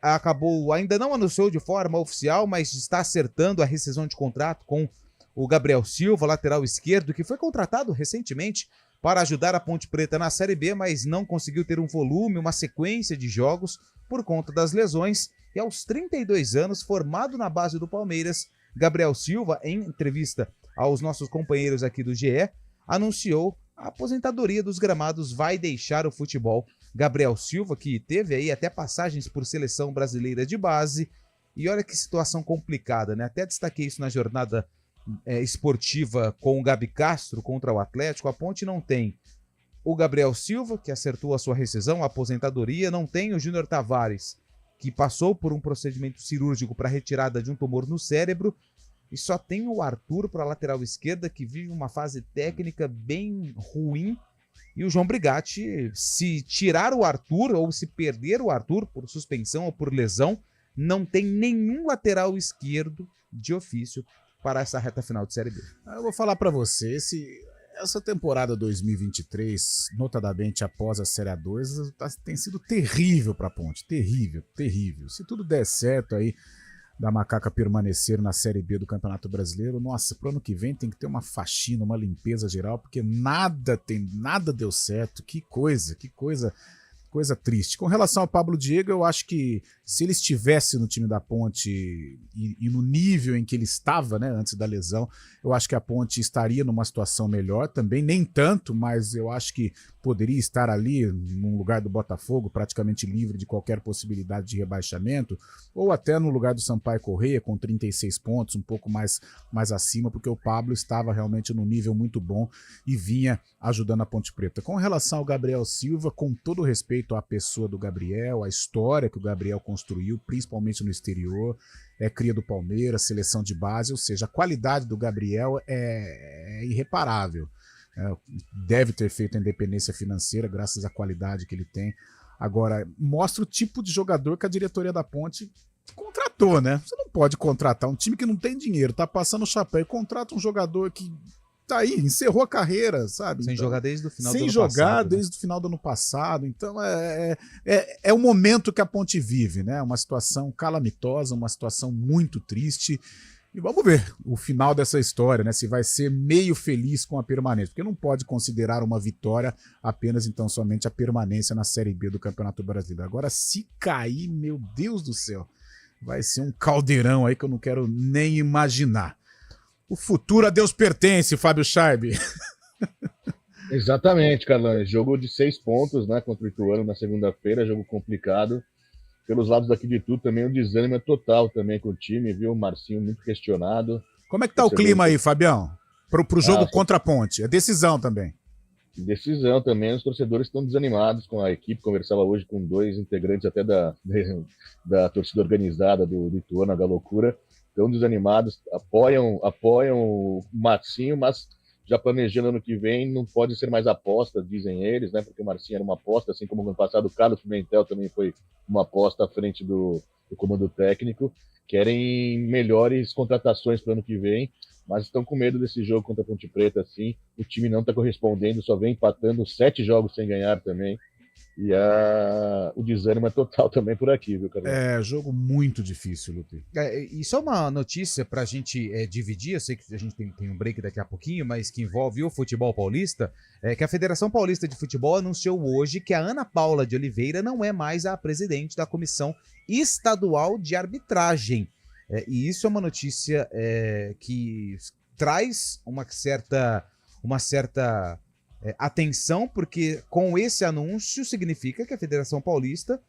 Speaker 3: ainda não anunciou de forma oficial, mas está acertando a rescisão de contrato com o Gabriel Silva, lateral esquerdo, que foi contratado recentemente para ajudar a Ponte Preta na Série B, mas não conseguiu ter um volume, uma sequência de jogos por conta das lesões. E aos 32 anos, formado na base do Palmeiras, Gabriel Silva, em entrevista aos nossos companheiros aqui do GE, anunciou a aposentadoria dos gramados, vai deixar o futebol. Gabriel Silva, que teve aí até passagens por seleção brasileira de base, e olha que situação complicada, né? Até destaquei isso na jornada esportiva com o Gabi Castro contra o Atlético. A Ponte não tem o Gabriel Silva, que acertou a sua rescisão, a aposentadoria, não tem o Júnior Tavares, que passou por um procedimento cirúrgico para retirada de um tumor no cérebro, e só tem o Arthur para a lateral esquerda, que vive uma fase técnica bem ruim. E o João Brigatti, se tirar o Arthur ou se perder o Arthur por suspensão ou por lesão, não tem nenhum lateral esquerdo de ofício para essa reta final de Série B.
Speaker 2: Eu vou falar para você, essa temporada 2023, notadamente após a Série A2, tem sido terrível para a Ponte. Terrível, terrível. Se tudo der certo aí, da Macaca permanecer na Série B do Campeonato Brasileiro, nossa, pro ano que vem tem que ter uma faxina, uma limpeza geral, porque nada deu certo. Que coisa triste. Com relação ao Pablo Diego, eu acho que se ele estivesse no time da Ponte e no nível em que ele estava, né, antes da lesão, eu acho que a Ponte estaria numa situação melhor também, nem tanto, mas eu acho que poderia estar ali no lugar do Botafogo, praticamente livre de qualquer possibilidade de rebaixamento, ou até no lugar do Sampaio Corrêa, com 36 pontos, um pouco mais acima, porque o Pablo estava realmente num nível muito bom e vinha ajudando a Ponte Preta. Com relação ao Gabriel Silva, com todo respeito à pessoa do Gabriel, a história que o Gabriel construiu, principalmente no exterior, cria do Palmeiras, seleção de base, ou seja, a qualidade do Gabriel é irreparável. Deve ter feito a independência financeira graças à qualidade que ele tem. Agora, mostra o tipo de jogador que a diretoria da Ponte contratou, né? Você não pode contratar um time que não tem dinheiro, tá passando o chapéu, e contrata um jogador que tá aí, encerrou a carreira, sabe?
Speaker 3: Sem jogar desde o final do ano
Speaker 2: passado. Sem jogar
Speaker 3: né?
Speaker 2: desde o final do ano passado. Então é o momento que a Ponte vive, né? Uma situação calamitosa, uma situação muito triste. E vamos ver o final dessa história, né? Se vai ser meio feliz com a permanência, porque não pode considerar uma vitória apenas então somente a permanência na Série B do Campeonato Brasileiro. Agora, se cair, meu Deus do céu, vai ser um caldeirão aí que eu não quero nem imaginar. O futuro a Deus pertence, Fábio Scharb.
Speaker 5: Exatamente, Carlão. Jogo de 6 pontos, né, contra o Ituano na segunda-feira, jogo complicado. Pelos lados daqui de tudo também o desânimo é total também com o time, viu? O Marcinho muito questionado.
Speaker 2: Como é que tá o clima aí, Fabião? Pro jogo contra a Ponte. É decisão também.
Speaker 5: Decisão também. Os torcedores estão desanimados com a equipe. Conversava hoje com 2 integrantes até da torcida organizada do Ituano, a Galocura. Estão desanimados, apoiam o Marcinho, mas já planejando ano que vem, não pode ser mais aposta, dizem eles, né? Porque o Marcinho era uma aposta, assim como no ano passado o Carlos Pimentel também foi uma aposta à frente do comando técnico. Querem melhores contratações para o ano que vem, mas estão com medo desse jogo contra a Ponte Preta, assim. O time não está correspondendo, só vem empatando 7 jogos sem ganhar também. E o desânimo é total também por aqui, viu, Carlos?
Speaker 2: É, jogo muito difícil, Lupe.
Speaker 3: Isso é uma notícia pra gente dividir, eu sei que a gente tem um break daqui a pouquinho, mas que envolve o futebol paulista, que a Federação Paulista de Futebol anunciou hoje que a Ana Paula de Oliveira não é mais a presidente da Comissão Estadual de Arbitragem. E isso é uma notícia que traz uma certa atenção, porque com esse anúncio significa que a Federação Paulista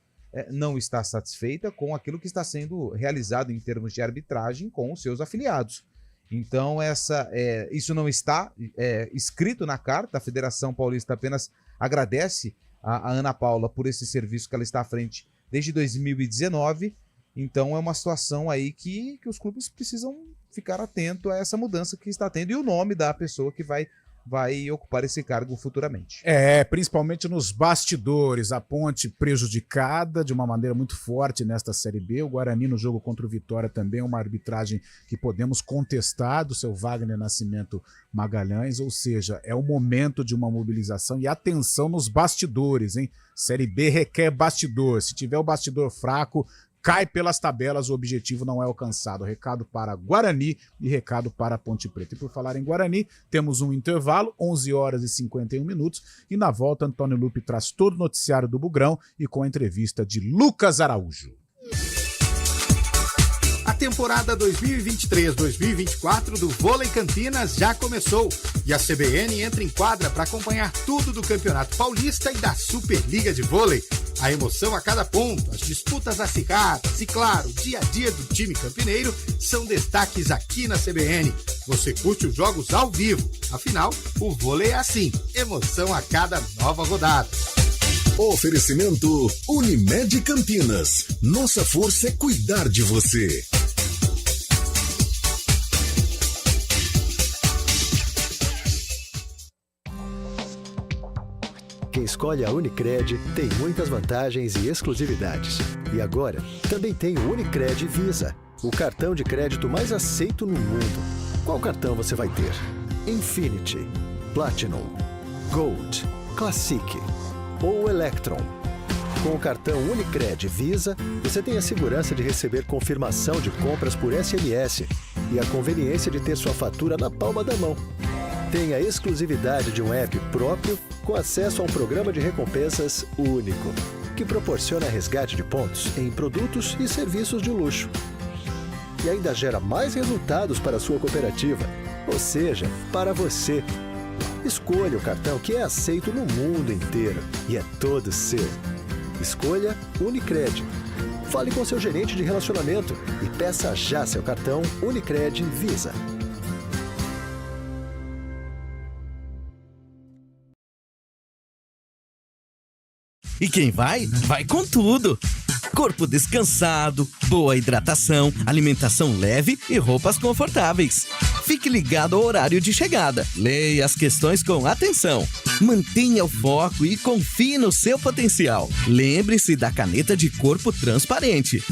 Speaker 3: não está satisfeita com aquilo que está sendo realizado em termos de arbitragem com os seus afiliados. Então, isso não está escrito na carta, a Federação Paulista apenas agradece a Ana Paula por esse serviço que ela está à frente desde 2019, então é uma situação aí que os clubes precisam ficar atento a essa mudança que está tendo e o nome da pessoa que vai ocupar esse cargo futuramente.
Speaker 2: Principalmente nos bastidores, a Ponte prejudicada de uma maneira muito forte nesta Série B, o Guarani no jogo contra o Vitória também, uma arbitragem que podemos contestar do seu Wagner Nascimento Magalhães, ou seja, é o momento de uma mobilização e atenção nos bastidores, hein? Série B requer bastidor, se tiver o bastidor fraco, cai pelas tabelas, o objetivo não é alcançado. Recado para Guarani e recado para Ponte Preta. E por falar em Guarani, temos um intervalo, 11 horas e 51 minutos, e na volta Antônio Lupe traz todo o noticiário do Bugrão e com a entrevista de Lucas Araújo.
Speaker 7: A temporada 2023-2024 do Vôlei Campinas já começou e a CBN entra em quadra para acompanhar tudo do Campeonato Paulista e da Superliga de Vôlei. A emoção a cada ponto, as disputas acirradas e, claro, o dia a dia do time campineiro são destaques aqui na CBN. Você curte os jogos ao vivo, afinal, o vôlei é assim, emoção a cada nova rodada.
Speaker 1: Oferecimento Unimed Campinas. Nossa força é cuidar de você.
Speaker 6: Quem escolhe a Unicred tem muitas vantagens e exclusividades. E agora, também tem o Unicred Visa, o cartão de crédito mais aceito no mundo. Qual cartão você vai ter? Infinity, Platinum, Gold, Classic ou Electron. Com o cartão Unicred Visa, você tem a segurança de receber confirmação de compras por SMS e a conveniência de ter sua fatura na palma da mão. Tem a exclusividade de um app próprio com acesso a um programa de recompensas único, que proporciona resgate de pontos em produtos e serviços de luxo. E ainda gera mais resultados para a sua cooperativa, ou seja, para você. Escolha o cartão que é aceito no mundo inteiro e é todo seu. Escolha Unicred. Fale com seu gerente de relacionamento e peça já seu cartão Unicred Visa.
Speaker 16: E quem vai, vai com tudo. Corpo descansado, boa hidratação, alimentação leve e roupas confortáveis. Fique ligado ao horário de chegada. Leia as questões com atenção. Mantenha o foco e confie no seu potencial. Lembre-se da caneta de corpo transparente.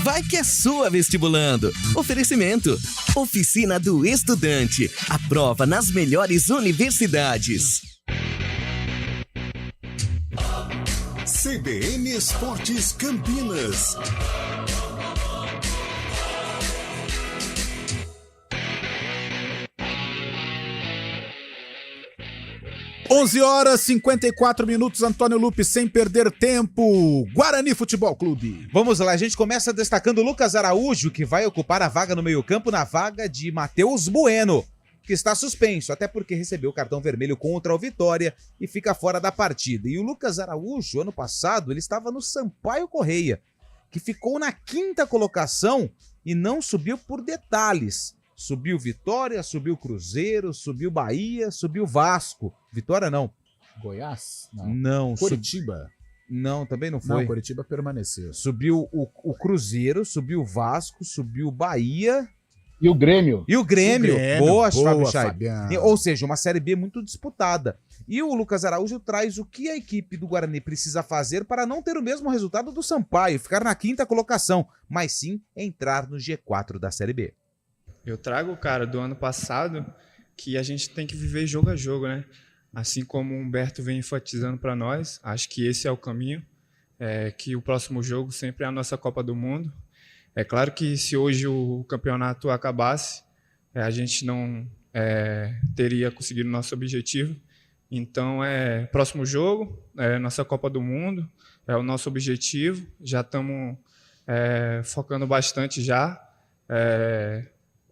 Speaker 16: Vai que é sua, vestibulando. Oferecimento. Oficina do Estudante. Aprova nas melhores universidades.
Speaker 1: CBN Esportes Campinas.
Speaker 2: Onze horas 54 minutos, Antônio Lupe, sem perder tempo. Guarani Futebol Clube.
Speaker 3: Vamos lá, a gente começa destacando o Lucas Araújo, que vai ocupar a vaga no meio-campo na vaga de Matheus Bueno, que está suspenso, até porque recebeu o cartão vermelho contra o Vitória e fica fora da partida. E o Lucas Araújo, ano passado, ele estava no Sampaio Correia, que ficou na 5ª colocação e não subiu por detalhes. Subiu Vitória, subiu Cruzeiro, subiu Bahia, subiu Vasco. Vitória não.
Speaker 2: Goiás?
Speaker 3: Não.
Speaker 2: Coritiba?
Speaker 3: Não, também não foi.
Speaker 2: Não, Coritiba permaneceu.
Speaker 3: Subiu o Cruzeiro, subiu o Vasco, subiu Bahia.
Speaker 5: E o Grêmio.
Speaker 3: Boa,
Speaker 2: boa,
Speaker 3: Fabiano. Ou seja, uma Série B muito disputada. E o Lucas Araújo traz o que a equipe do Guarani precisa fazer para não ter o mesmo resultado do Sampaio, ficar na 5ª colocação, mas sim entrar no G4 da Série B.
Speaker 17: Eu trago, cara, do ano passado, que a gente tem que viver jogo a jogo, né? Assim como o Humberto vem enfatizando para nós, acho que esse é o caminho, que o próximo jogo sempre é a nossa Copa do Mundo. É claro que se hoje o campeonato acabasse, a gente não teria conseguido o nosso objetivo. Então, próximo jogo, nossa Copa do Mundo, é o nosso objetivo. Já estamos focando bastante já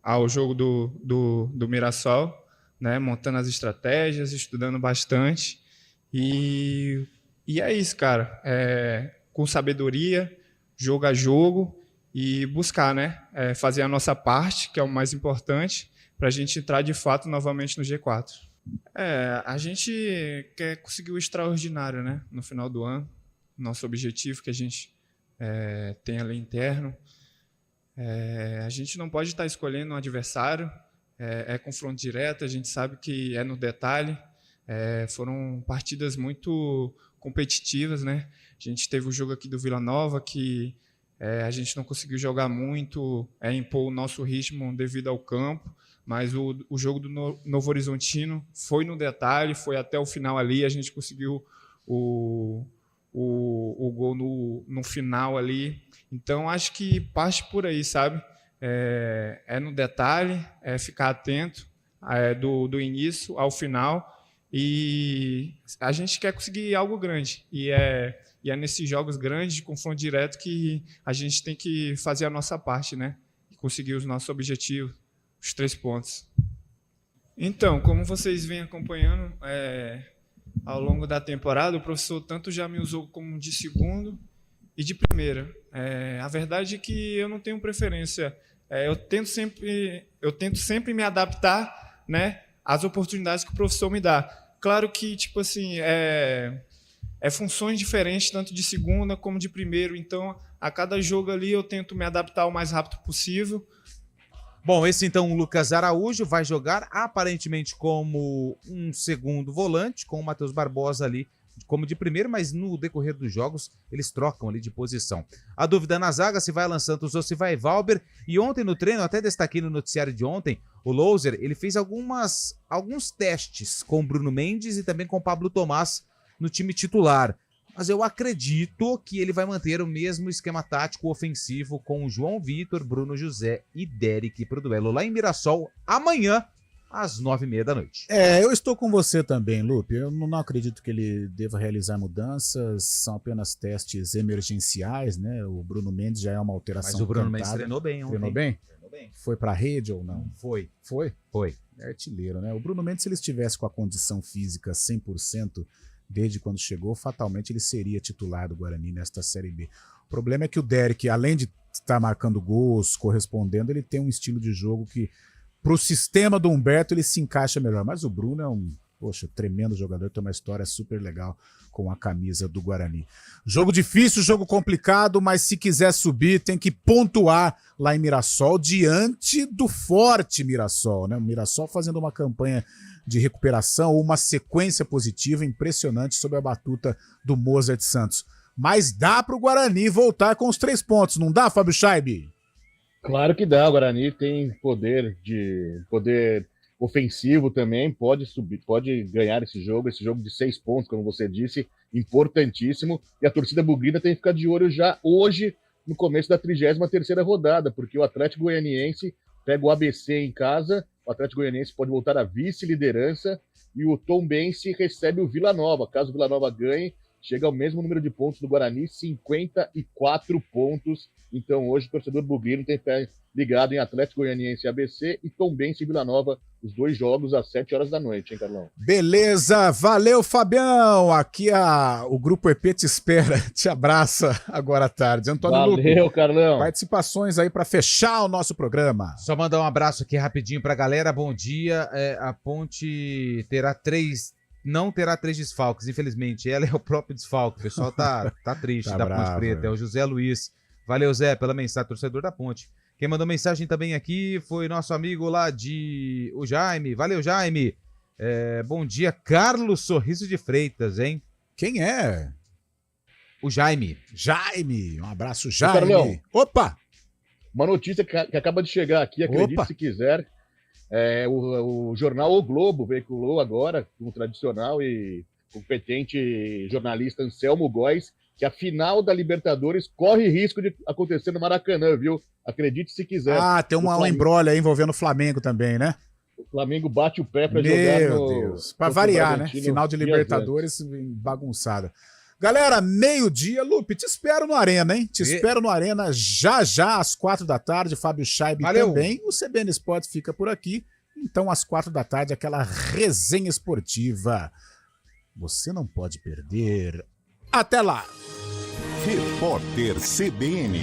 Speaker 17: ao jogo do Mirassol, né, montando as estratégias, estudando bastante. E é isso, cara. Com sabedoria, jogo a jogo e buscar, né, fazer a nossa parte, que é o mais importante, para a gente entrar de fato novamente no G4. A gente quer conseguir o extraordinário, né, no final do ano. Nosso objetivo que a gente tem ali interno. A gente não pode estar escolhendo um adversário. É confronto direto, a gente sabe que é no detalhe. Foram partidas muito competitivas, né? A gente teve o jogo aqui do Vila Nova que a gente não conseguiu jogar muito, impor o nosso ritmo devido ao campo, mas o jogo do Novo Horizontino foi no detalhe, foi até o final ali, a gente conseguiu o gol no final ali. Então, acho que parte por aí, sabe? No detalhe, ficar atento do início ao final, e a gente quer conseguir algo grande. E é nesses jogos grandes, de confronto direto, que a gente tem que fazer a nossa parte, né? E conseguir os nossos objetivos, os 3 pontos. Então, como vocês vêm acompanhando ao longo da temporada, o professor tanto já me usou como de segundo e de primeira. A verdade é que eu não tenho preferência. Eu tento sempre me adaptar, né, às oportunidades que o professor me dá. Claro que, tipo assim, funções diferentes, tanto de segunda como de primeiro. Então, a cada jogo ali eu tento me adaptar o mais rápido possível.
Speaker 3: Bom, esse então o Lucas Araújo vai jogar aparentemente como um segundo volante, com o Matheus Barbosa ali como de primeiro, mas no decorrer dos jogos eles trocam ali de posição. A dúvida na zaga, se vai Alan Santos ou se vai Valber. E ontem no treino, até destaquei no noticiário de ontem, o Louser, ele fez alguns testes com o Bruno Mendes e também com o Pablo Tomás no time titular. Mas eu acredito que ele vai manter o mesmo esquema tático ofensivo com o João Vitor, Bruno José e Derek para o duelo lá em Mirassol amanhã, às 9h30 da noite.
Speaker 2: Eu estou com você também, Lupe. Eu não acredito que ele deva realizar mudanças, são apenas testes emergenciais, né? O Bruno Mendes já é uma alteração.
Speaker 3: Mas o Bruno
Speaker 2: cantada.
Speaker 3: Mendes treinou bem ontem.
Speaker 2: Treinou bem? Foi pra rede ou não?
Speaker 3: Foi.
Speaker 2: Foi?
Speaker 3: Foi.
Speaker 2: É artilheiro, né? O Bruno Mendes, se ele estivesse com a condição física 100% desde quando chegou, fatalmente ele seria titular do Guarani nesta Série B. O problema é que o Derek, além de estar marcando gols, correspondendo, ele tem um estilo de jogo que, pro sistema do Humberto, ele se encaixa melhor. Mas o Bruno é um, tremendo jogador, tem uma história super legal com a camisa do Guarani. Jogo difícil, jogo complicado, mas se quiser subir, tem que pontuar lá em Mirassol, diante do forte Mirassol, né? O Mirassol fazendo uma campanha de recuperação, uma sequência positiva impressionante sob a batuta do Mozart Santos. Mas dá pro Guarani voltar com os 3 pontos, não dá, Fábio Scheibe?
Speaker 5: Claro que dá, o Guarani tem poder ofensivo também, pode subir, pode ganhar esse jogo de 6 pontos, como você disse, importantíssimo, e a torcida bugrina tem que ficar de olho já hoje, no começo da 33ª rodada, porque o Atlético Goianiense pega o ABC em casa, o Atlético Goianiense pode voltar à vice-liderança, e o Tombense recebe o Vila Nova. Caso o Vila Nova ganhe, chega ao mesmo número de pontos do Guarani, 54 pontos. Então hoje o torcedor bugrino tem que estar ligado em Atlético Goianiense ABC e Tombense e Vila Nova, os 2 jogos às 7h da noite, hein, Carlão?
Speaker 2: Beleza, valeu, Fabião. Aqui o Grupo EP te espera, te abraça agora à tarde. Antônio
Speaker 5: Valeu,
Speaker 2: Lupe,
Speaker 5: Carlão.
Speaker 2: participações aí para fechar o nosso programa.
Speaker 3: Só mandar um abraço aqui rapidinho pra galera, bom dia. A Ponte não terá 3 desfalques, infelizmente. Ela é o próprio desfalque. O pessoal tá triste
Speaker 2: Tá
Speaker 3: da
Speaker 2: bravo,
Speaker 3: Ponte Preta. É o José Luiz. Valeu, Zé, pela mensagem, torcedor da Ponte. Quem mandou mensagem também aqui foi nosso amigo lá o Jaime. Valeu, Jaime. Bom dia, Carlos Sorriso de Freitas, hein?
Speaker 2: Quem é?
Speaker 3: O Jaime.
Speaker 2: Jaime, um abraço, Jaime.
Speaker 5: Carlão,
Speaker 2: opa!
Speaker 5: Uma notícia que acaba de chegar aqui, acredite se quiser. O jornal O Globo veiculou agora, com o tradicional e competente jornalista Anselmo Góes, que a final da Libertadores corre risco de acontecer no Maracanã, viu? Acredite se quiser.
Speaker 2: Tem um embrólio aí envolvendo o Flamengo também, né?
Speaker 5: O Flamengo bate o pé para jogar no...
Speaker 2: Meu Deus, para variar, né? Final de Libertadores bagunçada. Galera, meio-dia, Lupe, te espero no Arena, hein? Te espero no Arena já às 4 da tarde, Fábio Scheibe também. O CBN Esportes fica por aqui. Então, às 4 da tarde, aquela resenha esportiva. Você não pode perder. Até lá!
Speaker 12: Repórter CBN.